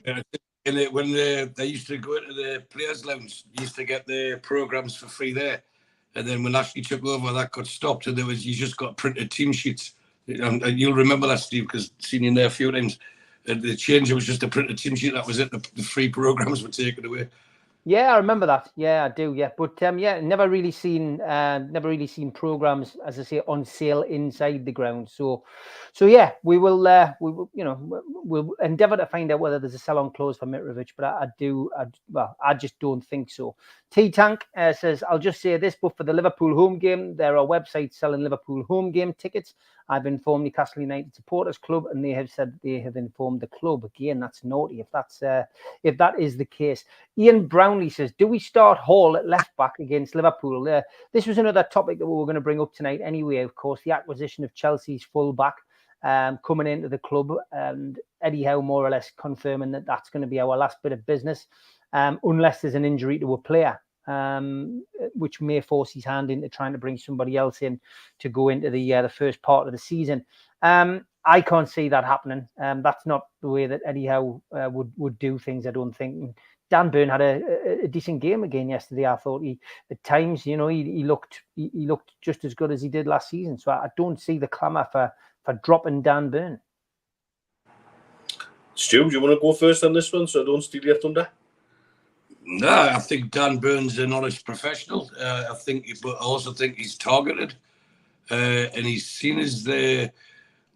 S5: Sorry, when they used to go into the players' lounge, you used to get the programmes for free there. And then when Ashley took over, that got stopped, and you just got printed team sheets. And you'll remember that, Steve, because I've seen you in there a few times. And the change, it was just a printed team sheet. That was it. The free programmes were taken away.
S3: Yeah, I remember that. Yeah, I do. Yeah, but never really seen programs, as I say, on sale inside the ground. So yeah, we'll endeavour to find out whether there's a sell-on clause for Mitrovic, but I just don't think so. T-Tank says, I'll just say this, but for the Liverpool home game, there are websites selling Liverpool home game tickets. I've informed Newcastle United Supporters Club, and they have said they have informed the club. Again, that's naughty if that is the case. Ian Brownlee says, do we start Hall at left back against Liverpool? This was another topic that we were going to bring up tonight anyway, of course, the acquisition of Chelsea's full back coming into the club, and Eddie Howe more or less confirming that that's going to be our last bit of business, unless there's an injury to a player. Which may force his hand into trying to bring somebody else in to go into the first part of the season. I can't see that happening. That's not the way that Eddie Howe would do things, I don't think. Dan Burn had a decent game again yesterday. I thought at times, he looked just as good as he did last season. So I don't see the clamour for dropping Dan Burn.
S4: Stu, do you want to go first on this one so I don't steal your thunder?
S5: No, I think Dan Burn's an honest professional. But I also think he's targeted, and he's seen as the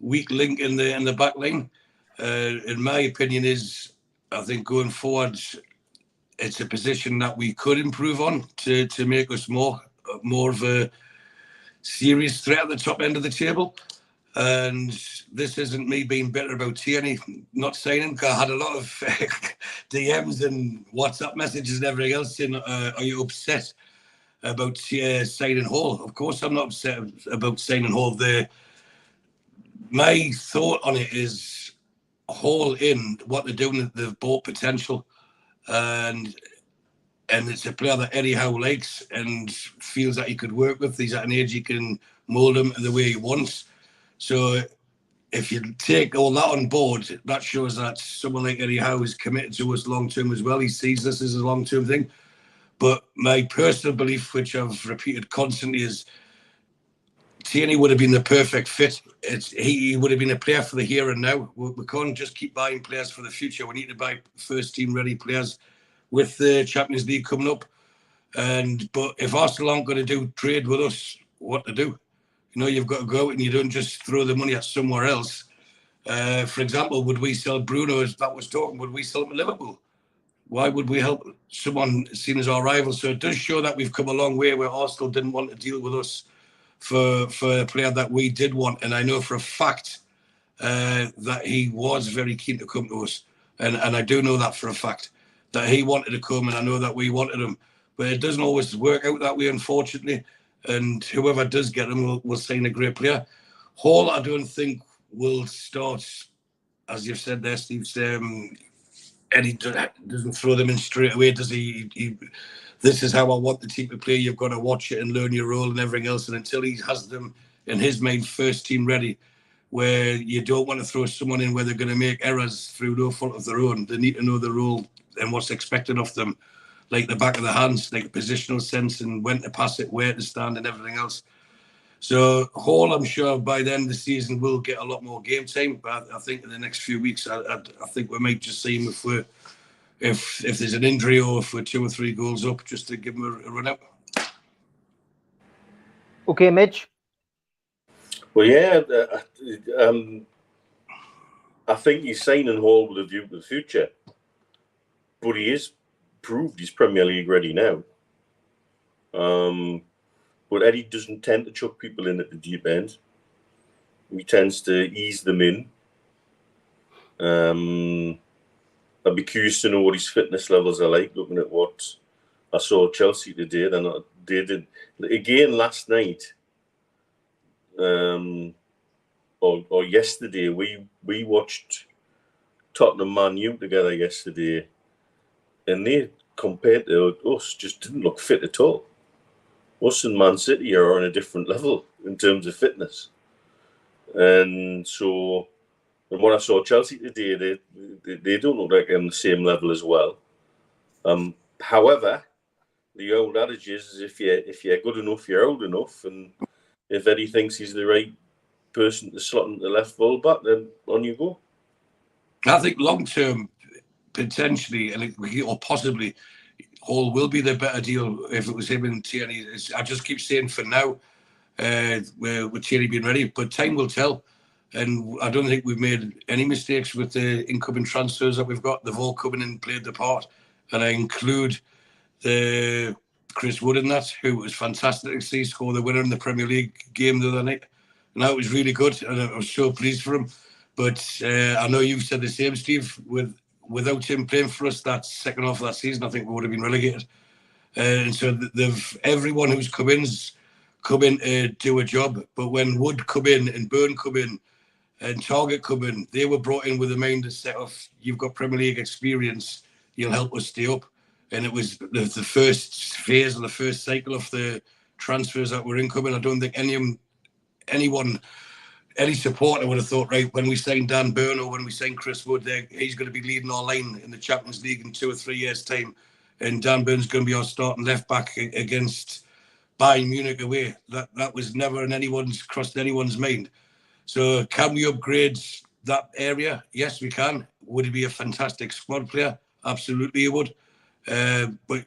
S5: weak link in the back line. In my opinion, I think going forward, it's a position that we could improve on to make us more of a serious threat at the top end of the table. And this isn't me being bitter about Tierney not signing, because I had a lot of DMs and WhatsApp messages and everything else saying, are you upset about signing Hall? Of course I'm not upset about signing Hall. My thought on it is Hall in, what they're doing, they've bought potential. And it's a player that Eddie Howe likes and feels that he could work with. He's at an age he can mould him the way he wants. So if you take all that on board, that shows that someone like Eddie Howe is committed to us long-term as well. He sees this as a long-term thing. But my personal belief, which I've repeated constantly, is Tierney would have been the perfect fit. He would have been a player for the here and now. We can't just keep buying players for the future. We need to buy first-team ready players with the Champions League coming up. But if Arsenal aren't going to trade with us, what to do? You've got to go out and you don't just throw the money at somewhere else. For example, would we sell Bruno, as that was talking, would we sell him to Liverpool? why would we help someone seen as our rival? So it does show that we've come a long way, where Arsenal didn't want to deal with us for a player that we did want. And I know for a fact that he was very keen to come to us. And I do know that for a fact, that he wanted to come, and I know that we wanted him. But it doesn't always work out that way, unfortunately. And whoever does get him will sign a great player. Hall, I don't think will start, as you've said there, Steve. Eddie doesn't throw them in straight away, does he? This is how I want the team to play. You've got to watch it and learn your role and everything else. And until he has them in his main first team ready, where you don't want to throw someone in where they're going to make errors through no fault of their own. They need to know the role and what's expected of them, like the back of the hands, like positional sense and when to pass it, where to stand and everything else. So Hall, I'm sure by the end of the season will get a lot more game time. But I think in the next few weeks, I think we might just see him if there's an injury or if we're 2 or 3 goals up, just to give him a run out.
S3: Okay, Mitch.
S4: Well, yeah, I think he's signing Hall with a view to the future, but he is proved he's Premier League ready now. But Eddie doesn't tend to chuck people in at the deep end. He tends to ease them in. I'd be curious to know what his fitness levels are like, looking at what I saw Chelsea today. They did again last night, or yesterday. We watched Tottenham Man U together yesterday, and they, compared to us, just didn't look fit at all. Us and Man City are on a different level in terms of fitness. And so, and what I saw Chelsea today, they don't look like they're on the same level as well. However, the old adage is if you're good enough, you're old enough. And if Eddie thinks he's the right person to slot into the left full back, then on you go.
S5: I think long term, potentially, or possibly, Hall will be the better deal if it was him and Tierney. I just keep saying for now, with Tierney being ready, but time will tell. And I don't think we've made any mistakes with the incoming transfers that we've got. They've all come in and played the part. And I include the Chris Wood in that, who was fantastic to see score the winner in the Premier League game the other night. And that was really good. And I was so pleased for him. But I know you've said the same, Steve, without him playing for us that second half of that season, I think we would have been relegated. And so everyone who's come in to do a job. But when Wood come in and Byrne come in and Target come in, they were brought in with a mindset of, you've got Premier League experience, you'll help us stay up. And it was the first phase or the first cycle of the transfers that were incoming. I don't think any supporter would have thought, right, when we signed Dan Byrne or when we signed Chris Wood, he's going to be leading our line in the Champions League in 2 or 3 years' time. And Dan Byrne's going to be our starting left back against Bayern Munich away. That was never crossed anyone's mind. So can we upgrade that area? Yes, we can. Would he be a fantastic squad player? Absolutely, he would. But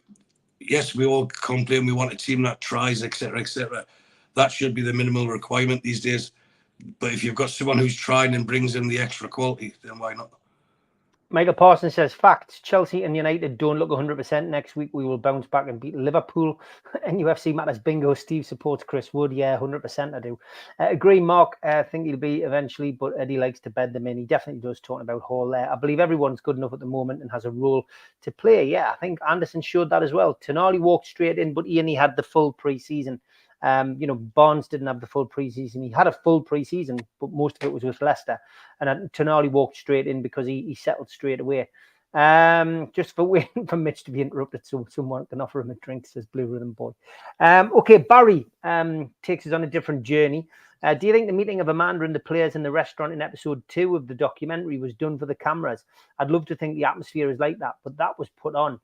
S5: yes, we all complain we want a team that tries, etc., etc. That should be the minimal requirement these days. But if you've got someone who's trying and brings in the extra quality, then why not?
S3: Michael Parsons says, facts, Chelsea and United don't look 100% next week. We will bounce back and beat Liverpool. NUFC matters, bingo. Steve supports Chris Wood. Yeah, 100% I do. Agree, Mark. I think he'll be eventually, but Eddie likes to bed them in. He definitely does, talking about Hall there. I believe everyone's good enough at the moment and has a role to play. Yeah, I think Anderson showed that as well. Tonali walked straight in, but he had the full pre-season. Barnes didn't have the full preseason. He had a full preseason, but most of it was with Leicester. And Tonali walked straight in because he settled straight away. Just for waiting for Mitch to be interrupted so someone can offer him a drink, says Blue Rhythm Boy. Okay, Barry takes us on a different journey. Do you think the meeting of Amanda and the players in the restaurant in episode 2 of the documentary was done for the cameras? I'd love to think the atmosphere is like that, but that was put on.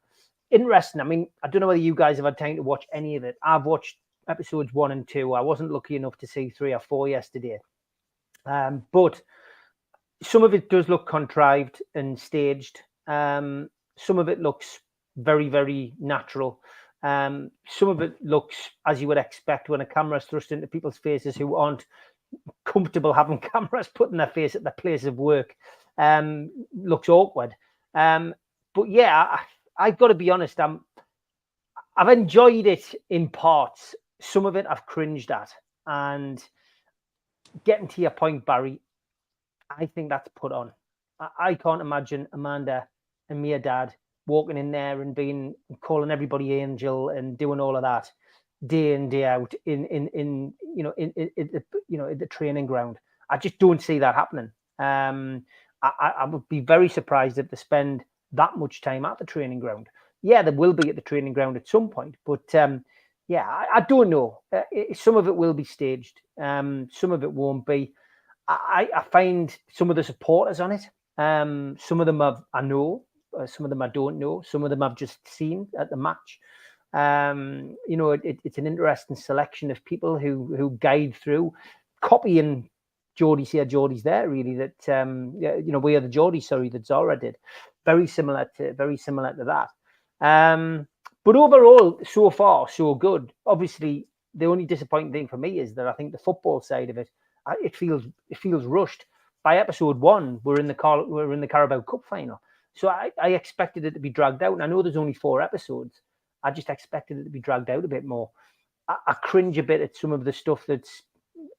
S3: Interesting. I mean, I don't know whether you guys have had time to watch any of it. I've watched episodes 1 and 2. I wasn't lucky enough to see 3 or 4 yesterday. But some of it does look contrived and staged. Some of it looks very, very natural. Some of it looks as you would expect when a camera is thrust into people's faces who aren't comfortable having cameras put in their face at the place of work. Looks awkward. But yeah, I've got to be honest. I've enjoyed it in parts. Some of it I've cringed at. And getting to your point, Barry, I think that's put on. I can't imagine Amanda and Mia Dad walking in there and calling everybody angel and doing all of that day in, day out in the training ground. I just don't see that happening. I would be very surprised if they spend that much time at the training ground. Yeah, they will be at the training ground at some point, but I don't know. Some of it will be staged. Some of it won't be. I find some of the supporters on it. Some of them I know. Some of them I don't know. Some of them I've just seen at the match. It's an interesting selection of people who guide through, copying Geordie's here, Geordie's there. Really, that we are the Geordies. Sorry, that Zara did. Very similar to that. But overall, so far, so good. Obviously, the only disappointing thing for me is that I think the football side of it, it feels rushed. By episode 1, we're in the Carabao Cup final, so I expected it to be dragged out. And I know there's only 4 episodes. I just expected it to be dragged out a bit more. I cringe a bit at some of the stuff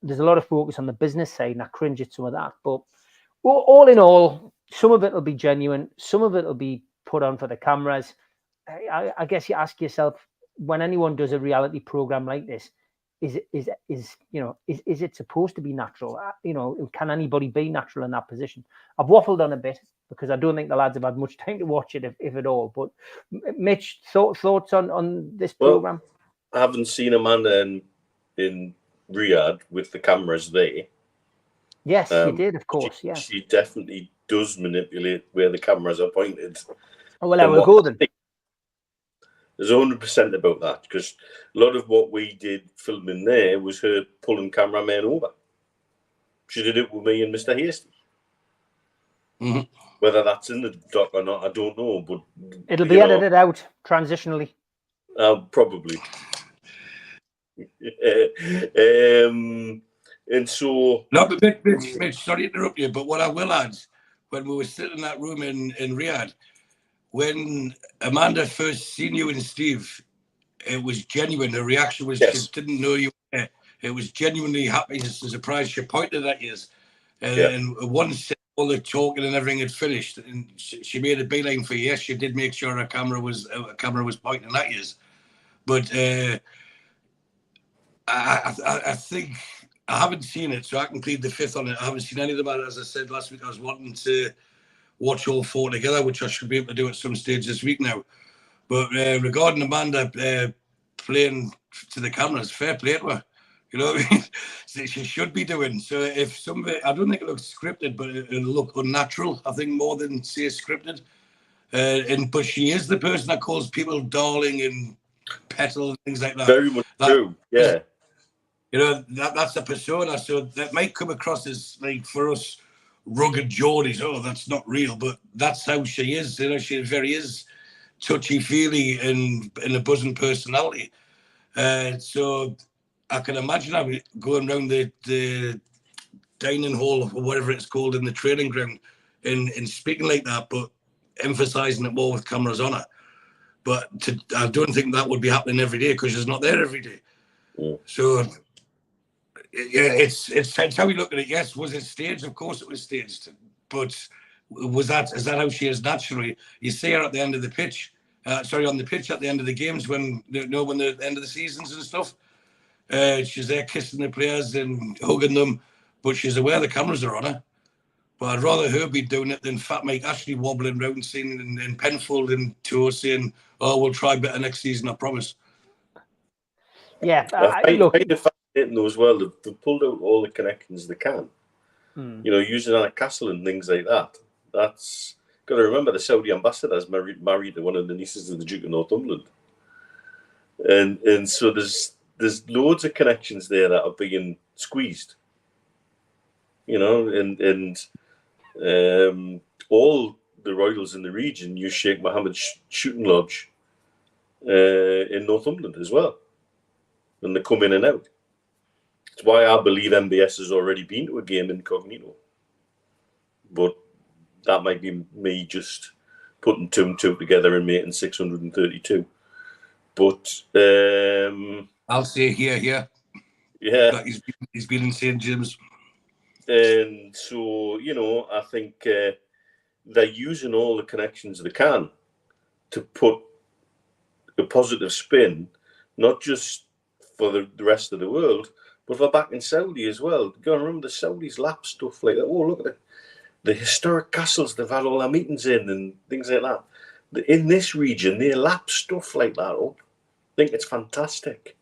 S3: there's a lot of focus on the business side, and I cringe at some of that. But all in all, some of it will be genuine, some of it will be put on for the cameras. I guess you ask yourself, when anyone does a reality program like this, is it supposed to be natural? Can anybody be natural in that position? I've waffled on a bit because I don't think the lads have had much time to watch it, if at all. But Mitch, thoughts on this program?
S4: I haven't seen Amanda in Riyadh with the cameras there.
S3: Yes, you did, of course. Yeah,
S4: she definitely does manipulate where the cameras are pointed.
S3: Oh well, I will go then.
S4: There's 100% about that, because a lot of what we did filming there was her pulling cameramen over. She did it with me and Mr. Hasty.
S5: Mm-hmm.
S4: Whether that's in the doc or not, I don't know. But
S3: it'll be edited out transitionally.
S4: Probably. And so...
S5: No, but Mitch, sorry to interrupt you, but what I will add, when we were sitting in that room in Riyadh, when Amanda first seen you and Steve, it was genuine. The reaction was she didn't know you were there. It was genuinely happiness and surprise. She pointed at you. And once all the talking and everything had finished, and she made a beeline for you. Yes, she did make sure her camera was pointing at you. But I think I haven't seen it, so I can plead the fifth on it. I haven't seen any of them. As I said last week, I was wanting to watch all 4 together, which I should be able to do at some stage this week now. But regarding Amanda playing to the cameras, fair play to her. You know what I mean? She should be doing. So if some of it, I don't think it looks scripted, but it'll look unnatural, I think, more than say scripted. But she is the person that calls people darling and petal and things like that.
S4: Very much true, yeah.
S5: You know, that's a persona. So that might come across as, like, for us, rugged Geordies. Oh, that's not real, but that's how she is. You know, she is touchy-feely and a buzzing personality. So I can imagine her going around the dining hall or whatever it's called in the training ground and speaking like that, but emphasising it more with cameras on her. But I don't think that would be happening every day because she's not there every day. Yeah. So yeah, it's how we look at it. Yes, was it staged? Of course it was staged. But is that how she is naturally? You see her at the end of the pitch. On the pitch at the end of the games when they're at the end of the seasons and stuff. She's there kissing the players and hugging them, but she's aware the cameras are on her. But I'd rather her be doing it than Fat Mike Ashley wobbling around saying in Penfold and Tour saying, "Oh, we'll try better next season, I promise."
S3: Yeah,
S4: I find it fascinating though as well. They've pulled out all the connections they can. You know, using Anna Castle and things like that. That's got to remember the Saudi ambassador's married to one of the nieces of the Duke of Northumberland, and so there's loads of connections there that are being squeezed. You know, and all the royals in the region use Sheikh Mohammed's shooting lodge in Northumberland as well, and they come in and out. It's why I believe MBS has already been to a game incognito. But that might be me just putting 2 and 2 together and making 632. But
S5: I'll say here.
S4: yeah,
S5: Like he's been in St. James.
S4: And so, I think they're using all the connections they can to put a positive spin, not just for the rest of the world, but for back in Saudi as well. You got to remember the Saudis lap stuff like that. Oh, look at the historic castles they've had all their meetings in and things like that. In this region, they lap stuff like that up. I think it's fantastic.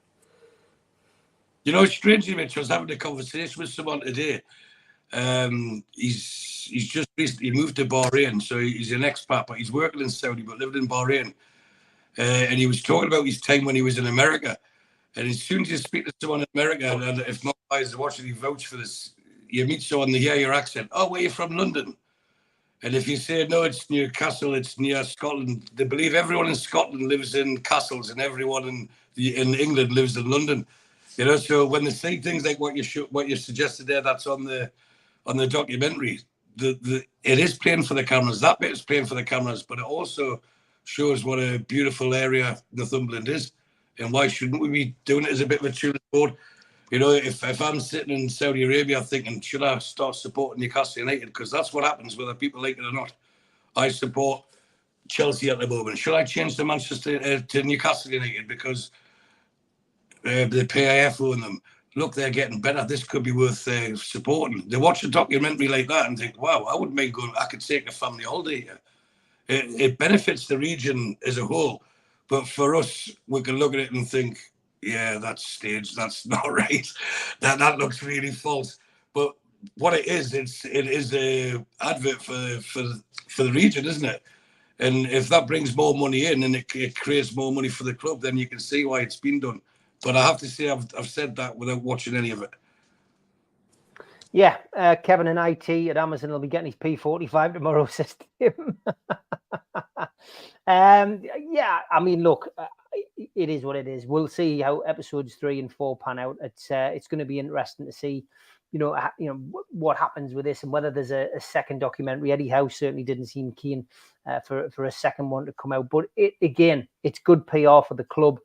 S5: Strangely, Mitch, I was having a conversation with someone today. He's just recently moved to Bahrain, so he's an expat, but he's working in Saudi, but lived in Bahrain. And he was talking about his time when he was in America. And as soon as you speak to someone in America, and if my guys are watching, you vouch for this, you meet someone, they hear your accent. Oh, where are you from? London. And if you say, no, it's Newcastle, it's near Scotland, they believe everyone in Scotland lives in castles and everyone in England lives in London. So when they say things like what you suggested there, that's on the documentary, it is playing for the cameras. That bit is playing for the cameras, but it also shows what a beautiful area Northumberland is. And why shouldn't we be doing it as a bit of a tourist board? If I'm sitting in Saudi Arabia thinking, should I start supporting Newcastle United? Because that's what happens whether people like it or not. I support Chelsea at the moment. Should I change to Manchester to Newcastle United because the PIF own them? Look, they're getting better. This could be worth supporting. They watch a documentary like that and think, wow, I wouldn't mind going. I could take a family holiday here. It benefits the region as a whole. But for us, we can look at it and think, yeah, that's staged. That's not right. That looks really false. But what it is a advert for the region, isn't it? And if that brings more money in and it creates more money for the club, then you can see why it's been done. But I have to say, I've said that without watching any of it.
S3: Yeah, Kevin in IT at Amazon will be getting his P45 tomorrow, says Tim. Yeah, I mean, look, it is what it is. We'll see how episodes 3 and 4 pan out. It's going to be interesting to see, what happens with this and whether there's a second documentary. Eddie Howe certainly didn't seem keen for a second one to come out. But it's good PR for the club.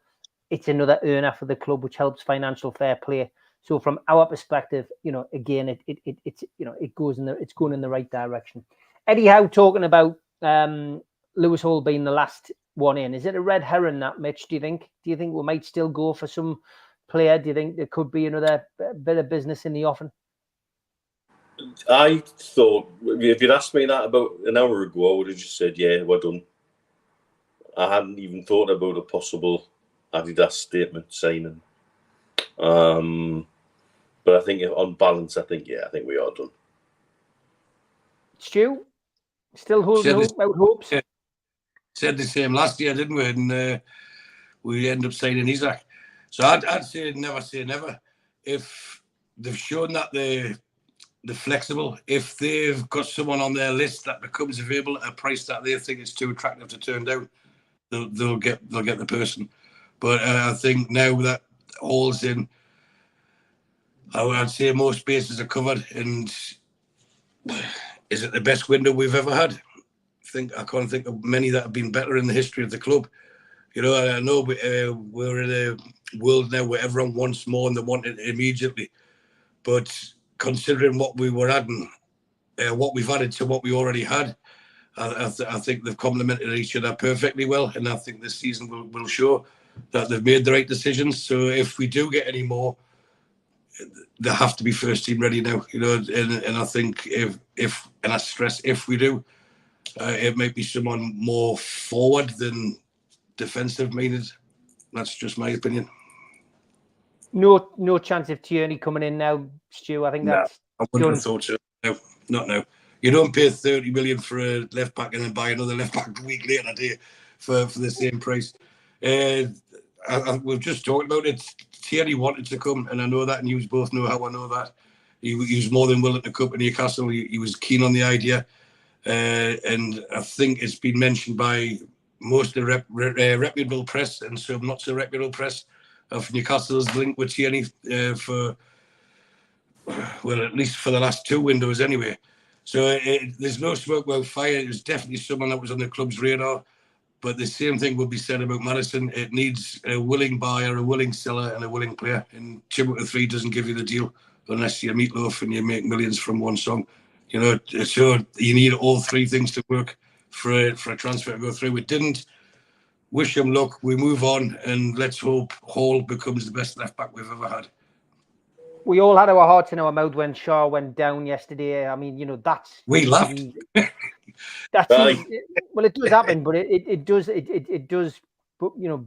S3: It's another earner for the club, which helps financial fair play. So from our perspective, again, it's going in the right direction. Eddie Howe talking about Lewis Hall being the last one in. Is it a red herring, that, Mitch? Do you think we might still go for some player? Do you think there could be another bit of business in the offing?
S4: I thought, if you'd asked me that about an hour ago, I would have just said, yeah, we're done. I hadn't even thought about a possible Adidas statement signing. But I think on balance, I think we are done.
S3: Stu, still holding out hopes?
S5: Yeah. Said the same last year, didn't we? And we end up signing Isaac. So I'd say never say never. If they've shown that they're flexible, if they've got someone on their list that becomes available at a price that they think is too attractive to turn down, they'll get the person. But I think now that Hall's in, I'd say most bases are covered. And is it the best window we've ever had? I can't think of many that have been better in the history of the club. I know we're in a world now where everyone wants more and they want it immediately. But considering what we were adding, what we've added to what we already had, I think they've complemented each other perfectly well. And I think this season will show that they've made the right decisions. So if we do get any more, they have to be first team ready now. And I think if I stress if we do, it might be someone more forward than defensive minded. That's just my opinion.
S3: No chance of Tierney coming in now, Stu. I think that's
S5: I wouldn't have thought so. No, not now. You don't pay 30 million for a left back and then buy another left back a week later, do you, for the same price? We've just talked about it. Tierney wanted to come, and I know that, and you both know how I know that. He was more than willing to come to Newcastle. He was keen on the idea. And I think it's been mentioned by most of the reputable press and some not so reputable press of Newcastle's link with Tierney at least for the last 2 windows anyway. So there's no smoke without fire. It was definitely someone that was on the club's radar. But the same thing will be said about Madison. It needs a willing buyer, a willing seller, and a willing player. And Chibok 3 doesn't give you the deal unless you're Meatloaf and you make millions from one song. You know, so you need all three things to work for a transfer to go through. It didn't. Wish him luck. We move on, and let's hope Hall becomes the best left back we've ever had.
S3: We all had our hearts in our mouth when Shaw went down yesterday. I mean, you know,
S5: We laughed.
S3: Well, it does happen, but it does. But you know,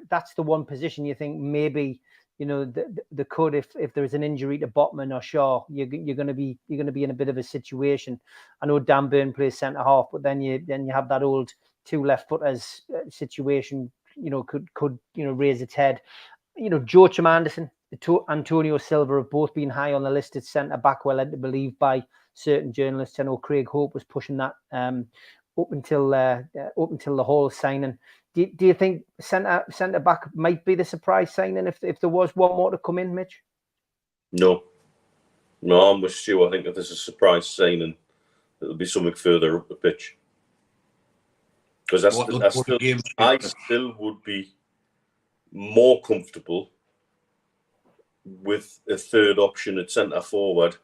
S3: that's the one position you think maybe, you know, the could if there is an injury to Botman or Shaw, you're going to be in a bit of a situation. I know Dan Burn plays centre half, but then you have that old two left footers situation. You know, could raise its head. You know, Joachim Anderson, Antonio Silva have both been high on the list at centre back. We're led to believe by certain journalists. I know Craig Hope was pushing that up until the Hall signing. Do you think centre back might be the surprise signing if there was one more to come in, Mitch?
S4: No, I'm with Stu. I think if there's a surprise signing, it'll be something further up the pitch. Because I still would be more comfortable with a third option at centre forward,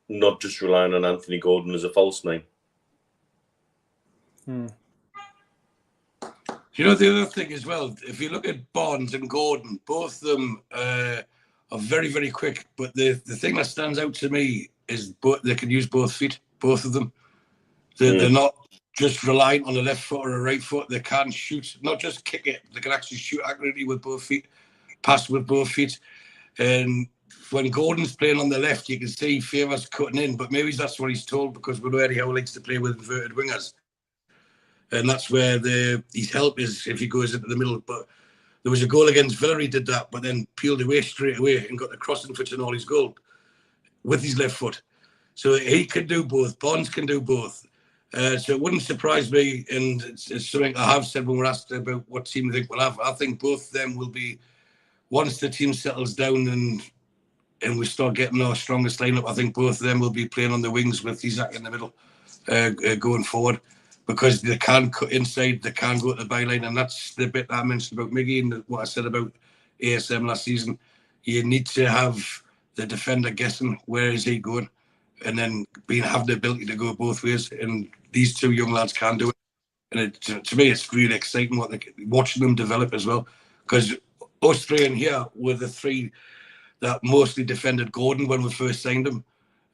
S4: not just relying on Anthony Gordon as a false nine.
S5: You know, the other thing as well, if you look at Barnes and Gordon, both of them are very, very quick. But the thing that stands out to me is they can use both feet, both of them. They're not just reliant on the left foot or a right foot. They can shoot, not just kick it. They can actually shoot accurately with both feet, pass with both feet. And when Gordon's playing on the left, you can see Favour's cutting in, but maybe that's what he's told because we know Eddie Howe likes to play with inverted wingers. And that's where his help is if he goes into the middle. But there was a goal against Villa, he did that, but then peeled away straight away and got the crossing foot and all his goal with his left foot. So he can do both. Barnes can do both. So it wouldn't surprise me, and it's something I have said when we're asked about what team we think we'll have. I think both of them will be, once the team settles down and we start getting our strongest lineup, I think both of them will be playing on the wings with Isaac in the middle going forward, because they can cut inside, they can go to the byline, and that's the bit that I mentioned about Miggy and what I said about ASM last season. You need to have the defender guessing where is he going, and then have the ability to go both ways. And these two young lads can do it. And to me, it's really exciting watching them develop as well. Because us three in here were the three that mostly defended Gordon when we first signed him.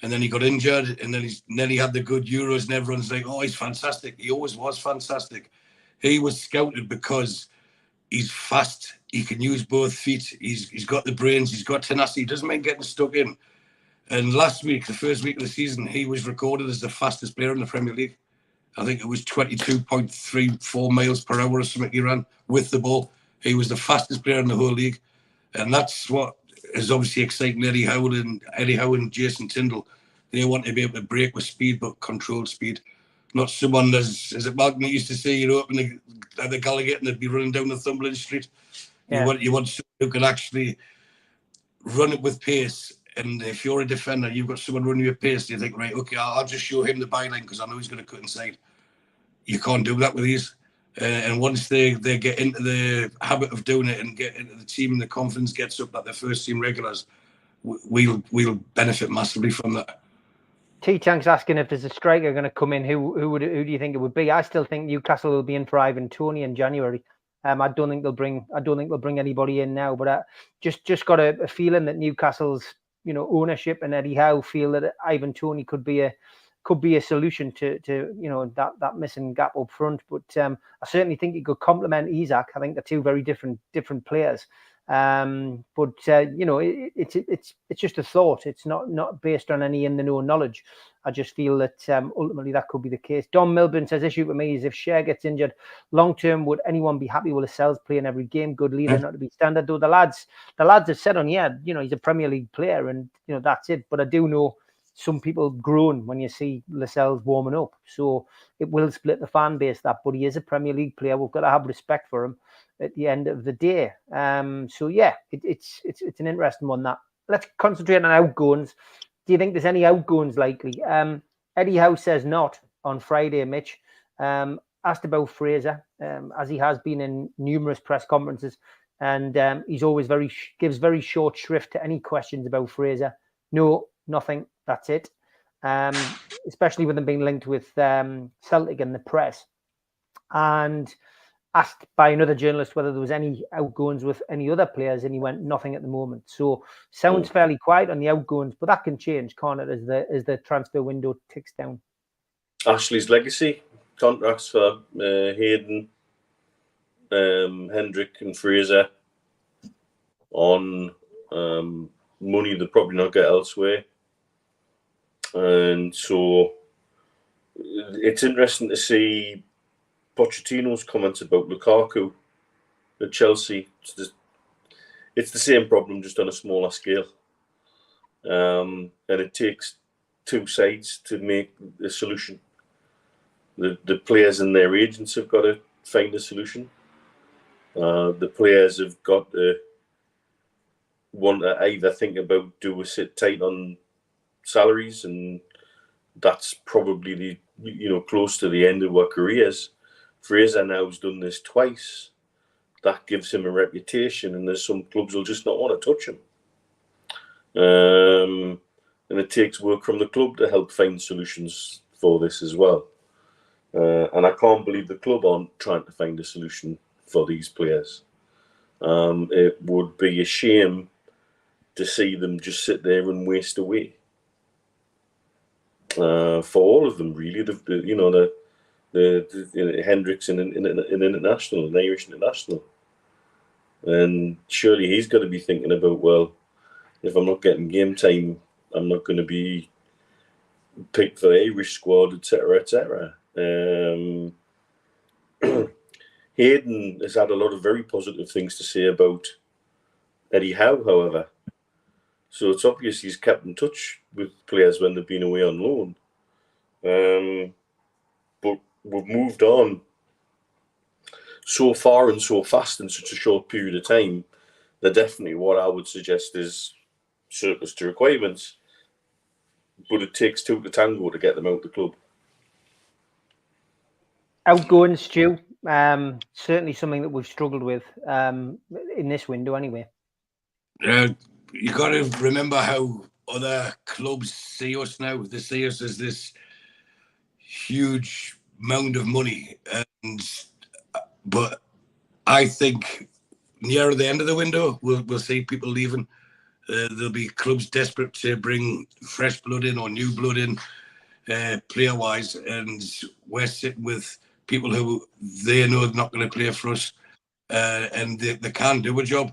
S5: And then he got injured, and then he had the good Euros, and everyone's like, oh, he's fantastic. He always was fantastic. He was scouted because he's fast. He can use both feet. He's got the brains. He's got tenacity. He doesn't mind getting stuck in. And last week, the first week of the season, he was recorded as the fastest player in the Premier League. I think it was 22.34 miles per hour or something he ran with the ball. He was the fastest player in the whole league. And that's what is obviously exciting Eddie Howe and Jason Tindall. They want to be able to break with speed, but controlled speed. Not someone as it Malcolm used to say, you know, up in the Gallagher and they'd be running down the Thumberland Street. Yeah. You want someone who can actually run it with pace. And if you're a defender, you've got someone running with pace, you think, right, okay, I'll just show him the byline because I know he's going to cut inside. You can't do that with these. And once they get into the habit of doing it and get into the team and the confidence gets up that they're first team regulars, we'll benefit massively from that.
S3: T-Chank's asking if there's a striker going to come in. Who do you think it would be? I still think Newcastle will be in for Ivan Toney in January. I don't think they'll bring anybody in now. But I just got a feeling that Newcastle's ownership and Eddie Howe feel that Ivan Toney could be a solution to that missing gap up front. But I certainly think he could complement Isaac. I think they're two very different players. But it's just a thought. It's not based on any in the know knowledge. I just feel that ultimately that could be the case. Don Milburn says, issue for me is if Cher gets injured long term, would anyone be happy with Lascelles playing every game? Good leader, not to be standard. Though the lads have said on, he's a Premier League player and that's it. But I do know some people groan when you see Lascelles warming up. So it will split the fan base, that, but he is a Premier League player. We've got to have respect for him at the end of the day. It's an interesting one. That let's concentrate on outgoings. Do you think there's any outgoings likely? Eddie Howe says not on Friday, Mitch. Asked about Fraser, as he has been in numerous press conferences, and he's always gives very short shrift to any questions about Fraser. No, nothing. That's it. Especially with them being linked with Celtic in the press. And asked by another journalist whether there was any outgoings with any other players, and he went nothing at the moment. So sounds fairly quiet on the outgoings, but that can change, can't it, as the transfer window ticks down?
S4: Ashley's legacy contracts for Hayden, Hendrick, and Fraser on money they'll probably not get elsewhere, and so it's interesting to see Pochettino's comments about Lukaku at Chelsea. It's the same problem, just on a smaller scale. And it takes two sides to make a solution. The players and their agents have got to find a solution. The players have got to want to either think about, do we sit tight on salaries, and that's probably close to the end of our careers. Fraser now's done this twice. That gives him a reputation, and there's some clubs will just not want to touch him. And it takes work from the club to help find solutions for this as well. And I can't believe the club aren't trying to find a solution for these players. It would be a shame to see them just sit there and waste away. For all of them, really, the Hendricks in international, an Irish international, and surely he's got to be thinking about, well, if I'm not getting game time, I'm not going to be picked for the Irish squad, etc., etc. Hayden has had a lot of very positive things to say about Eddie Howe, however, so it's obvious he's kept in touch with players when they've been away on loan. But we've moved on so far and so fast in such a short period of time that definitely what I would suggest is surplus to requirements. But it takes two to tango to get them out of the club.
S3: Outgoing, Stu, certainly something that we've struggled with in this window anyway.
S5: You got to remember how other clubs see us now. They see us as this huge mound of money, but I think near the end of the window we'll see people leaving. There'll be clubs desperate to bring fresh blood in or new blood in, player wise, and we're sitting with people who they know are not going to play for us, and they can't do a job.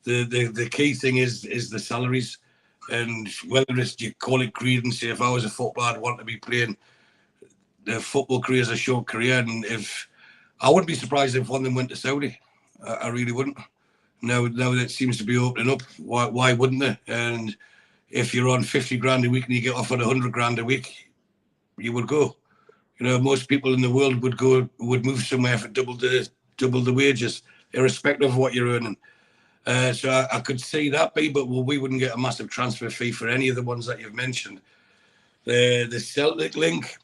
S5: The key thing is the salaries, and whether it's, you call it greed and say, if I was a footballer, I'd want to be playing. The football career is a short career, and if I wouldn't be surprised if one of them went to Saudi. I really wouldn't. Now that seems to be opening up, why wouldn't they? And if you're on 50 grand a week and you get offered 100 grand a week, you would go. Most people in the world would move somewhere for double the wages, irrespective of what you're earning. So I could see that be, but we wouldn't get a massive transfer fee for any of the ones that you've mentioned. The Celtic link,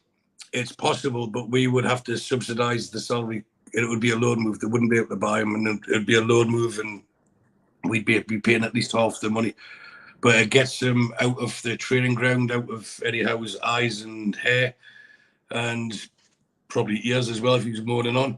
S5: it's possible, but we would have to subsidise the salary. It would be a loan move. They wouldn't be able to buy him, and it'd be a loan move, and we'd be paying at least half the money. But it gets him out of the training ground, out of Eddie Howe's eyes and hair, and probably ears as well if he's moaning on.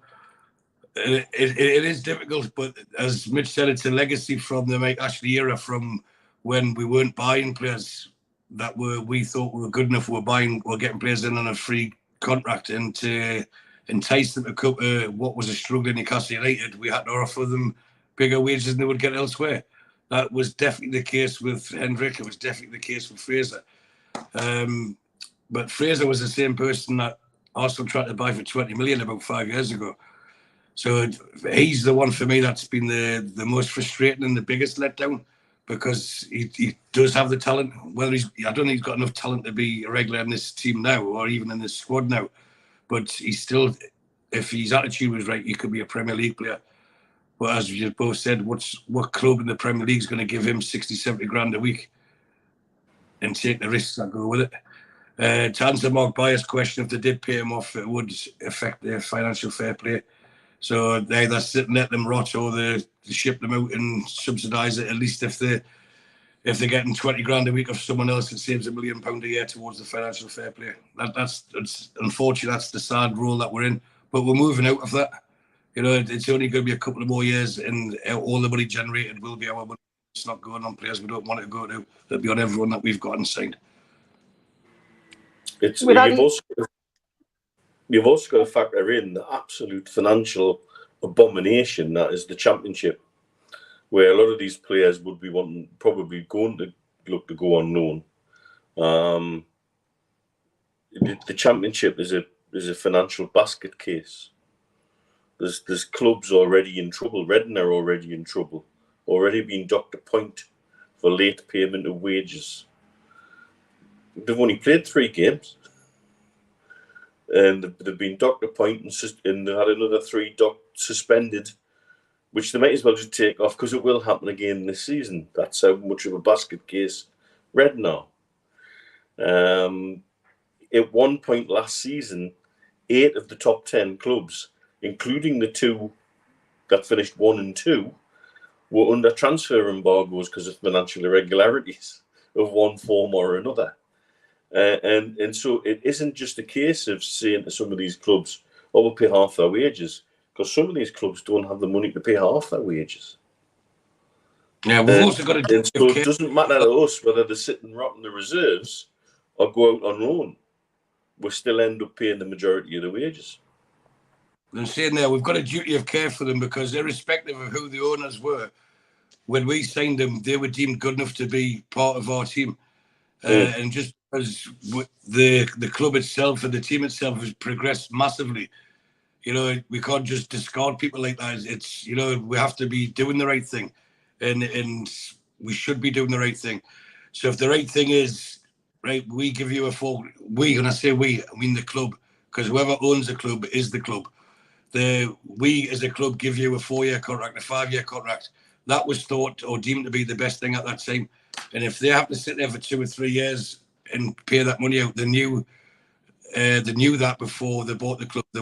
S5: It is difficult, but as Mitch said, it's a legacy from the Mike Ashley era, from when we weren't buying players that we thought were good enough. We're getting players in on a free contract, and to entice them to come what was a struggling Newcastle United, we had to offer them bigger wages than they would get elsewhere. That was definitely the case with Hendrick. It was definitely the case with Fraser. But Fraser was the same person that Arsenal tried to buy for 20 million about 5 years ago. So he's the one for me that's been the most frustrating and the biggest letdown, because he does have the talent. Whether I don't think he's got enough talent to be a regular in this team now, or even in this squad now. But he's still, if his attitude was right, he could be a Premier League player. But as you both said, what club in the Premier League is going to give him 60, 70 grand a week? and take the risks that go with it. To answer Mark Byers' question, if they did pay him off, it would affect their financial fair play. So they either sit and let them rot, or they ship them out and subsidise it. At least if they're getting 20 grand a week of someone else, it saves £1 million a year towards the financial fair play. That's unfortunately, that's the sad role that we're in. But we're moving out of that. You know, it's only going to be a couple of more years, and all the money generated will be our money. It's not going on players we don't want it to go to. It'll be on everyone that we've got signed.
S4: You've also got to factor in the absolute financial abomination that is the Championship, where a lot of these players would be probably going to look to go on loan. The Championship is a financial basket case. There's clubs already in trouble. Reading are already in trouble, already being docked a point for late payment of wages. They've only played 3 games, and they've been docked a point, and they had another 3 suspended, which they might as well just take off, because it will happen again this season. That's how much of a basket case Reading are. At one point last season, 8 of the top 10 clubs, including the 2 that finished 1 and 2, were under transfer embargoes because of financial irregularities of one form or another. And so it isn't just a case of saying to some of these clubs, "Oh, we'll pay half their wages," because some of these clubs don't have the money to pay half their wages.
S5: Yeah, we've also got to.
S4: And so it doesn't matter to us whether they sit and rot in the reserves or go out on loan. We still end up paying the majority of the wages.
S5: I'm saying there, we've got a duty of care for them, because irrespective of who the owners were, when we signed them, they were deemed good enough to be part of our team. And just because the club itself and the team itself has progressed massively, you know, we can't just discard people like that. It's, you know, we have to be doing the right thing, and we should be doing the right thing. So if the right thing is, right, we give you when I say we, I mean the club, because whoever owns the club is the club. We as a club give you a 4-year contract, a 5-year contract. That was thought or deemed to be the best thing at that time. And if they have to sit there for 2 or 3 years and pay that money out, they knew that before they bought the club. They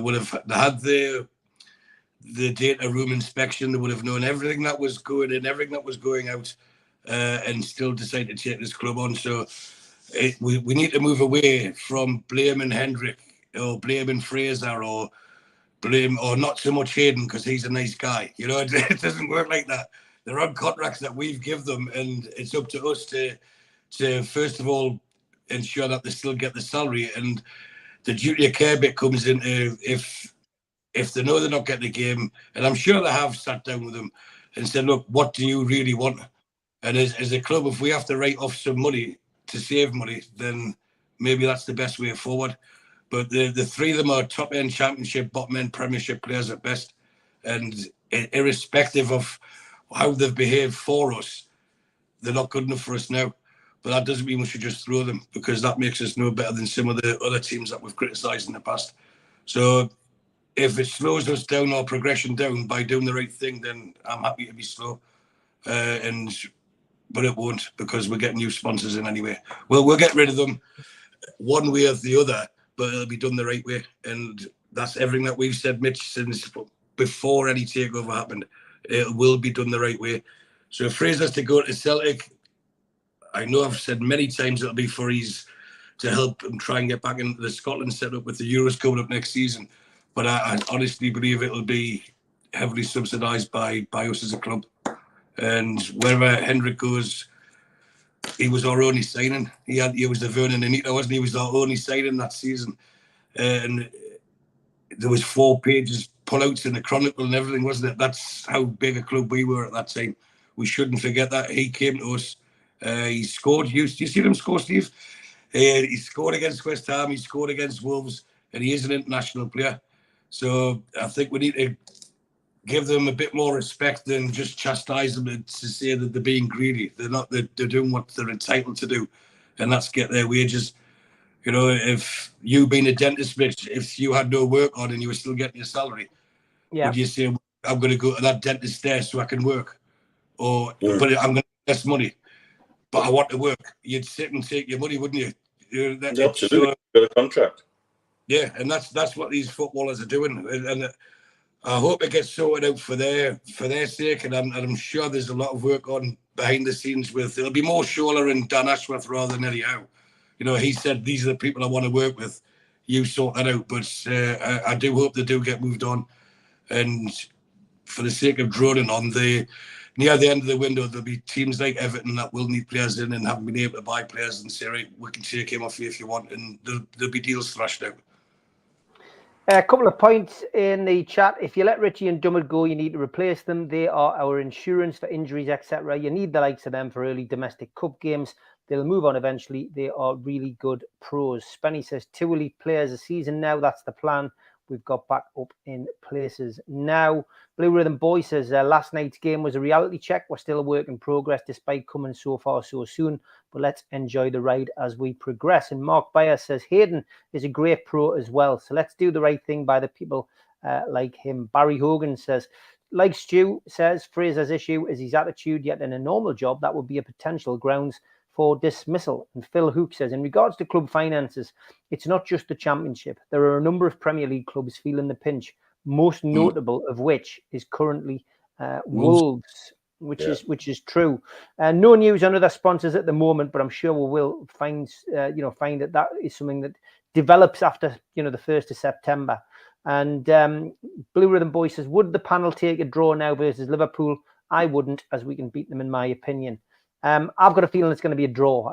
S5: had the data room inspection. They would have known everything that was going in, everything that was going out, and still decided to take this club on. So we need to move away from blaming Hendrick or blaming Fraser or not so much Hayden because he's a nice guy. You know, it doesn't work like that. They're on contracts that we've give them, and it's up to us to first of all ensure that they still get the salary. And the duty of care bit comes into if they know they're not getting the game, and I'm sure they have sat down with them and said, "Look, what do you really want?" And as a club, if we have to write off some money to save money, then maybe that's the best way forward. But the 3 of them are top-end Championship, bottom-end Premiership players at best, and irrespective of how they've behaved for us, they're not good enough for us now. But that doesn't mean we should just throw them, because that makes us no better than some of the other teams that we've criticised in the past. So if it slows us down or progression down by doing the right thing, then I'm happy to be slow. But it won't, because we're getting new sponsors in anyway. Well, we'll get rid of them one way or the other, but it'll be done the right way. And that's everything that we've said, Mitch, since before any takeover happened. It will be done the right way. So if Fraser's to go to Celtic, I know I've said many times it'll be for to help him try and get back into the Scotland setup with the Euros coming up next season. But I honestly believe it'll be heavily subsidised by us as a club. And wherever Hendrick goes, he was our only signing. He was the Vernon Anita, wasn't he? He was our only signing that season. And there was 4 pages pullouts in the Chronicle and everything, wasn't it? That's how big a club we were at that time. We shouldn't forget that. He came to us. He scored. Do you see him score, Steve? He scored against West Ham. He scored against Wolves. And he is an international player. So I think we need to give them a bit more respect than just chastise them to say that they're being greedy. They're not. They're doing what they're entitled to do, and that's get their wages. You know, if you being a dentist, Mitch, if you had no work on and you were still getting your salary, would you say, "I'm going to go to that dentist there so I can work," or but I'm going to get less money? but I want to work. You'd sit and take your money, wouldn't you?
S4: Absolutely. You've got a contract.
S5: Yeah, and that's what these footballers are doing, and I hope it gets sorted out for their sake. And I'm sure there's a lot of work on behind the scenes with. It'll be more Shola and Dan Ashworth rather than Eddie Howe. You know, he said these are the people I want to work with. You sort that out, but I do hope they do get moved on. And for the sake of droning on, near the end of the window, there'll be teams like Everton that will need players in and haven't been able to buy players and say, right, we can take him off you if you want, and there'll be deals thrashed out.
S3: A couple of points in the chat. If you let Richie and Dummett go, you need to replace them. They are our insurance for injuries, etc. You need the likes of them for early domestic cup games. They'll move on eventually. They are really good pros. Spenny says 2 elite players a season now. That's the plan. We've got back up in places now. Blue Rhythm Boy says last night's game was a reality check. We're still a work in progress despite coming so far so soon. But let's enjoy the ride as we progress. And Mark Bayer says Hayden is a great pro as well. So let's do the right thing by the people like him. Barry Hogan says, like Stu says, Fraser's issue is his attitude, yet in a normal job, that would be a potential grounds for dismissal. And Phil Hook says, in regards to club finances, it's not just the Championship. There are a number of Premier League clubs feeling the pinch, most notable of which is currently Wolves, which is true. No news on other sponsors at the moment, but I'm sure we will find that is something that develops after the 1st of September. And Blue Rhythm Boy says, would the panel take a draw now versus Liverpool? I wouldn't, as we can beat them, in my opinion. I've got a feeling it's going to be a draw.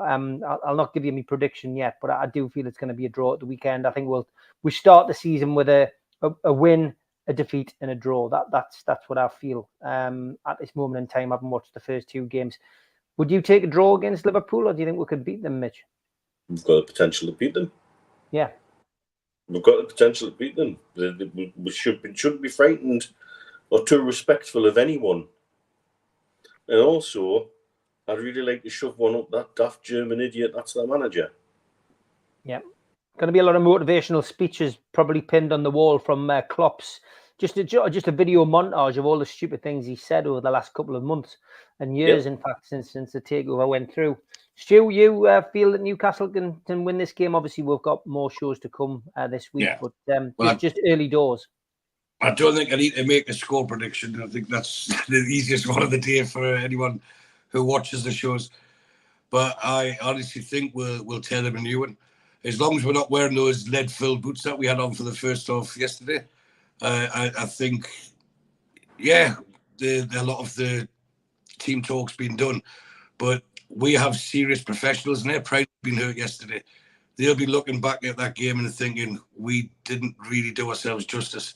S3: I'll not give you my prediction yet, but I do feel it's going to be a draw at the weekend. I think we start the season with a win, a defeat, and a draw. That's what I feel at this moment in time. I haven't watched the first 2 games. Would you take a draw against Liverpool, or do you think we could beat them, Mitch?
S4: We've got the potential to beat them.
S3: Yeah.
S4: We've got the potential to beat them. We shouldn't be frightened or too respectful of anyone. And also, I'd really like to shove one up that daft German idiot that's their manager.
S3: Yeah. Going to be a lot of motivational speeches probably pinned on the wall from Klopp's. Just a video montage of all the stupid things he said over the last couple of months and years, in fact, since the takeover went through. Stu, you feel that Newcastle can win this game? Obviously, we've got more shows to come this week, but just early doors.
S5: I don't think I need to make a score prediction. I think that's the easiest one of the day for anyone who watches the shows. But I honestly think we'll tear them a new one. As long as we're not wearing those lead-filled boots that we had on for the first half yesterday, I think, a lot of the team talk's been done. But we have serious professionals, and their pride has been hurt yesterday. They'll be looking back at that game and thinking, we didn't really do ourselves justice.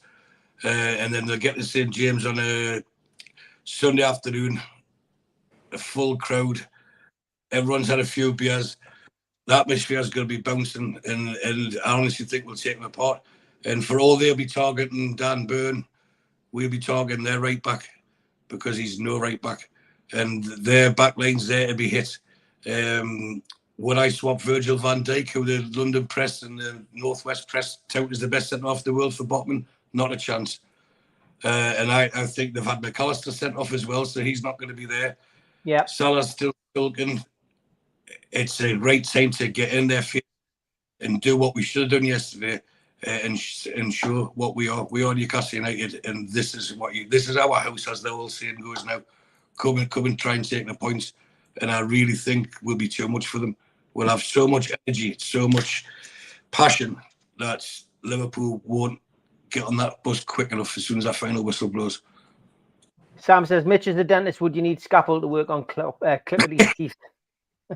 S5: And then they'll get to St. James on a Sunday afternoon, a full crowd. Everyone's had a few beers. The atmosphere is going to be bouncing, and I honestly think we'll take them apart. And for all they'll be targeting Dan Burn, we'll be targeting their right back because he's no right back. And their back line's there to be hit. Would I swap Virgil van Dijk, who the London press and the Northwest press tout as the best centre-half in the world for Botman? Not a chance. And I think they've had McAllister sent off as well, so he's not going to be there.
S3: Yeah.
S5: Salah's still sulking. It's a right time to get in there and do what we should have done yesterday and show what we are. We are Newcastle United, and this is our house, as the old saying goes now. Come and try and take the points. And I really think we'll be too much for them. We'll have so much energy, so much passion that Liverpool won't get on that bus quick enough as soon as that final whistle blows.
S3: Sam says, Mitch is the dentist. Would you need scaffold to work on Clipperty's teeth?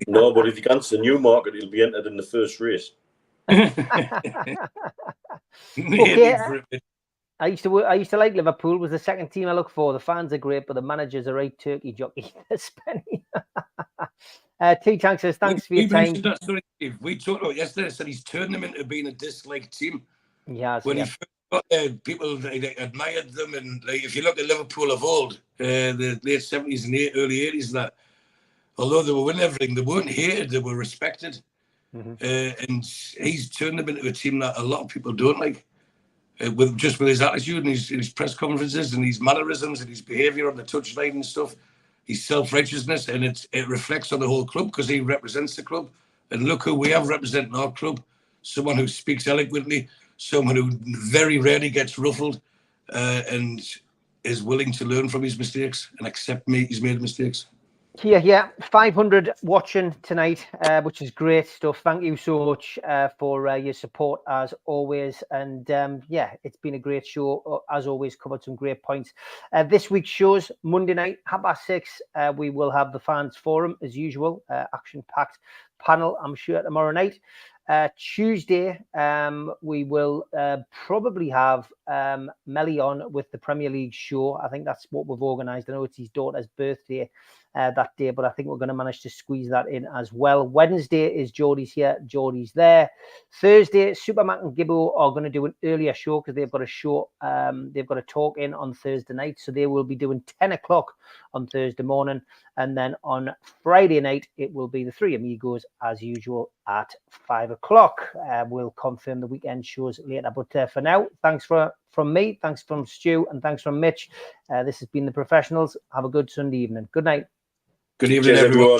S4: No, but if he comes to Newmarket, he'll be entered in the first race.
S3: Okay. I used to like Liverpool. Was the second team I look for. The fans are great, but the manager's a right turkey jockey. Spenny. T-Tank says, thanks for your time.
S5: We talked about yesterday, said he's turned them into being a disliked team.
S3: Yes,
S5: when he first got there, people admired them, and if you look at Liverpool of old, the late 70s and early 80s, that although they were winning everything, they weren't hated, they were respected. Mm-hmm. And he's turned them into a team that a lot of people don't like. With his attitude and his press conferences and his mannerisms and his behaviour on the touchline and stuff, his self-righteousness, and it reflects on the whole club because he represents the club. And look who we have representing our club: someone who speaks eloquently, someone who very rarely gets ruffled, and is willing to learn from his mistakes and accept he's made mistakes.
S3: Yeah, 500 watching tonight, which is great stuff. Thank you so much for your support as always. And yeah, it's been a great show as always. Covered some great points. This week's shows Monday night, 6:30. We will have the fans forum as usual. Action-packed panel, I'm sure, tomorrow night. Tuesday, we will probably have Melly on with the Premier League show. I think that's what we've organised. I know it's his daughter's birthday that day, but I think we're going to manage to squeeze that in as well. Wednesday is Geordie's here, Geordie's there. Thursday, Supermac and Gibbo are going to do an earlier show because they've got a show, they've got a talk in on Thursday night, so they will be doing 10 o'clock on Thursday morning, and then on Friday night it will be the Three Amigos as usual at 5 o'clock. We'll confirm the weekend shows later, but for now, thanks from me, thanks from Stu, and thanks from Mitch. This has been The Professionals. Have a good Sunday evening. Good night.
S5: Good evening,
S4: Cheers,
S5: everyone.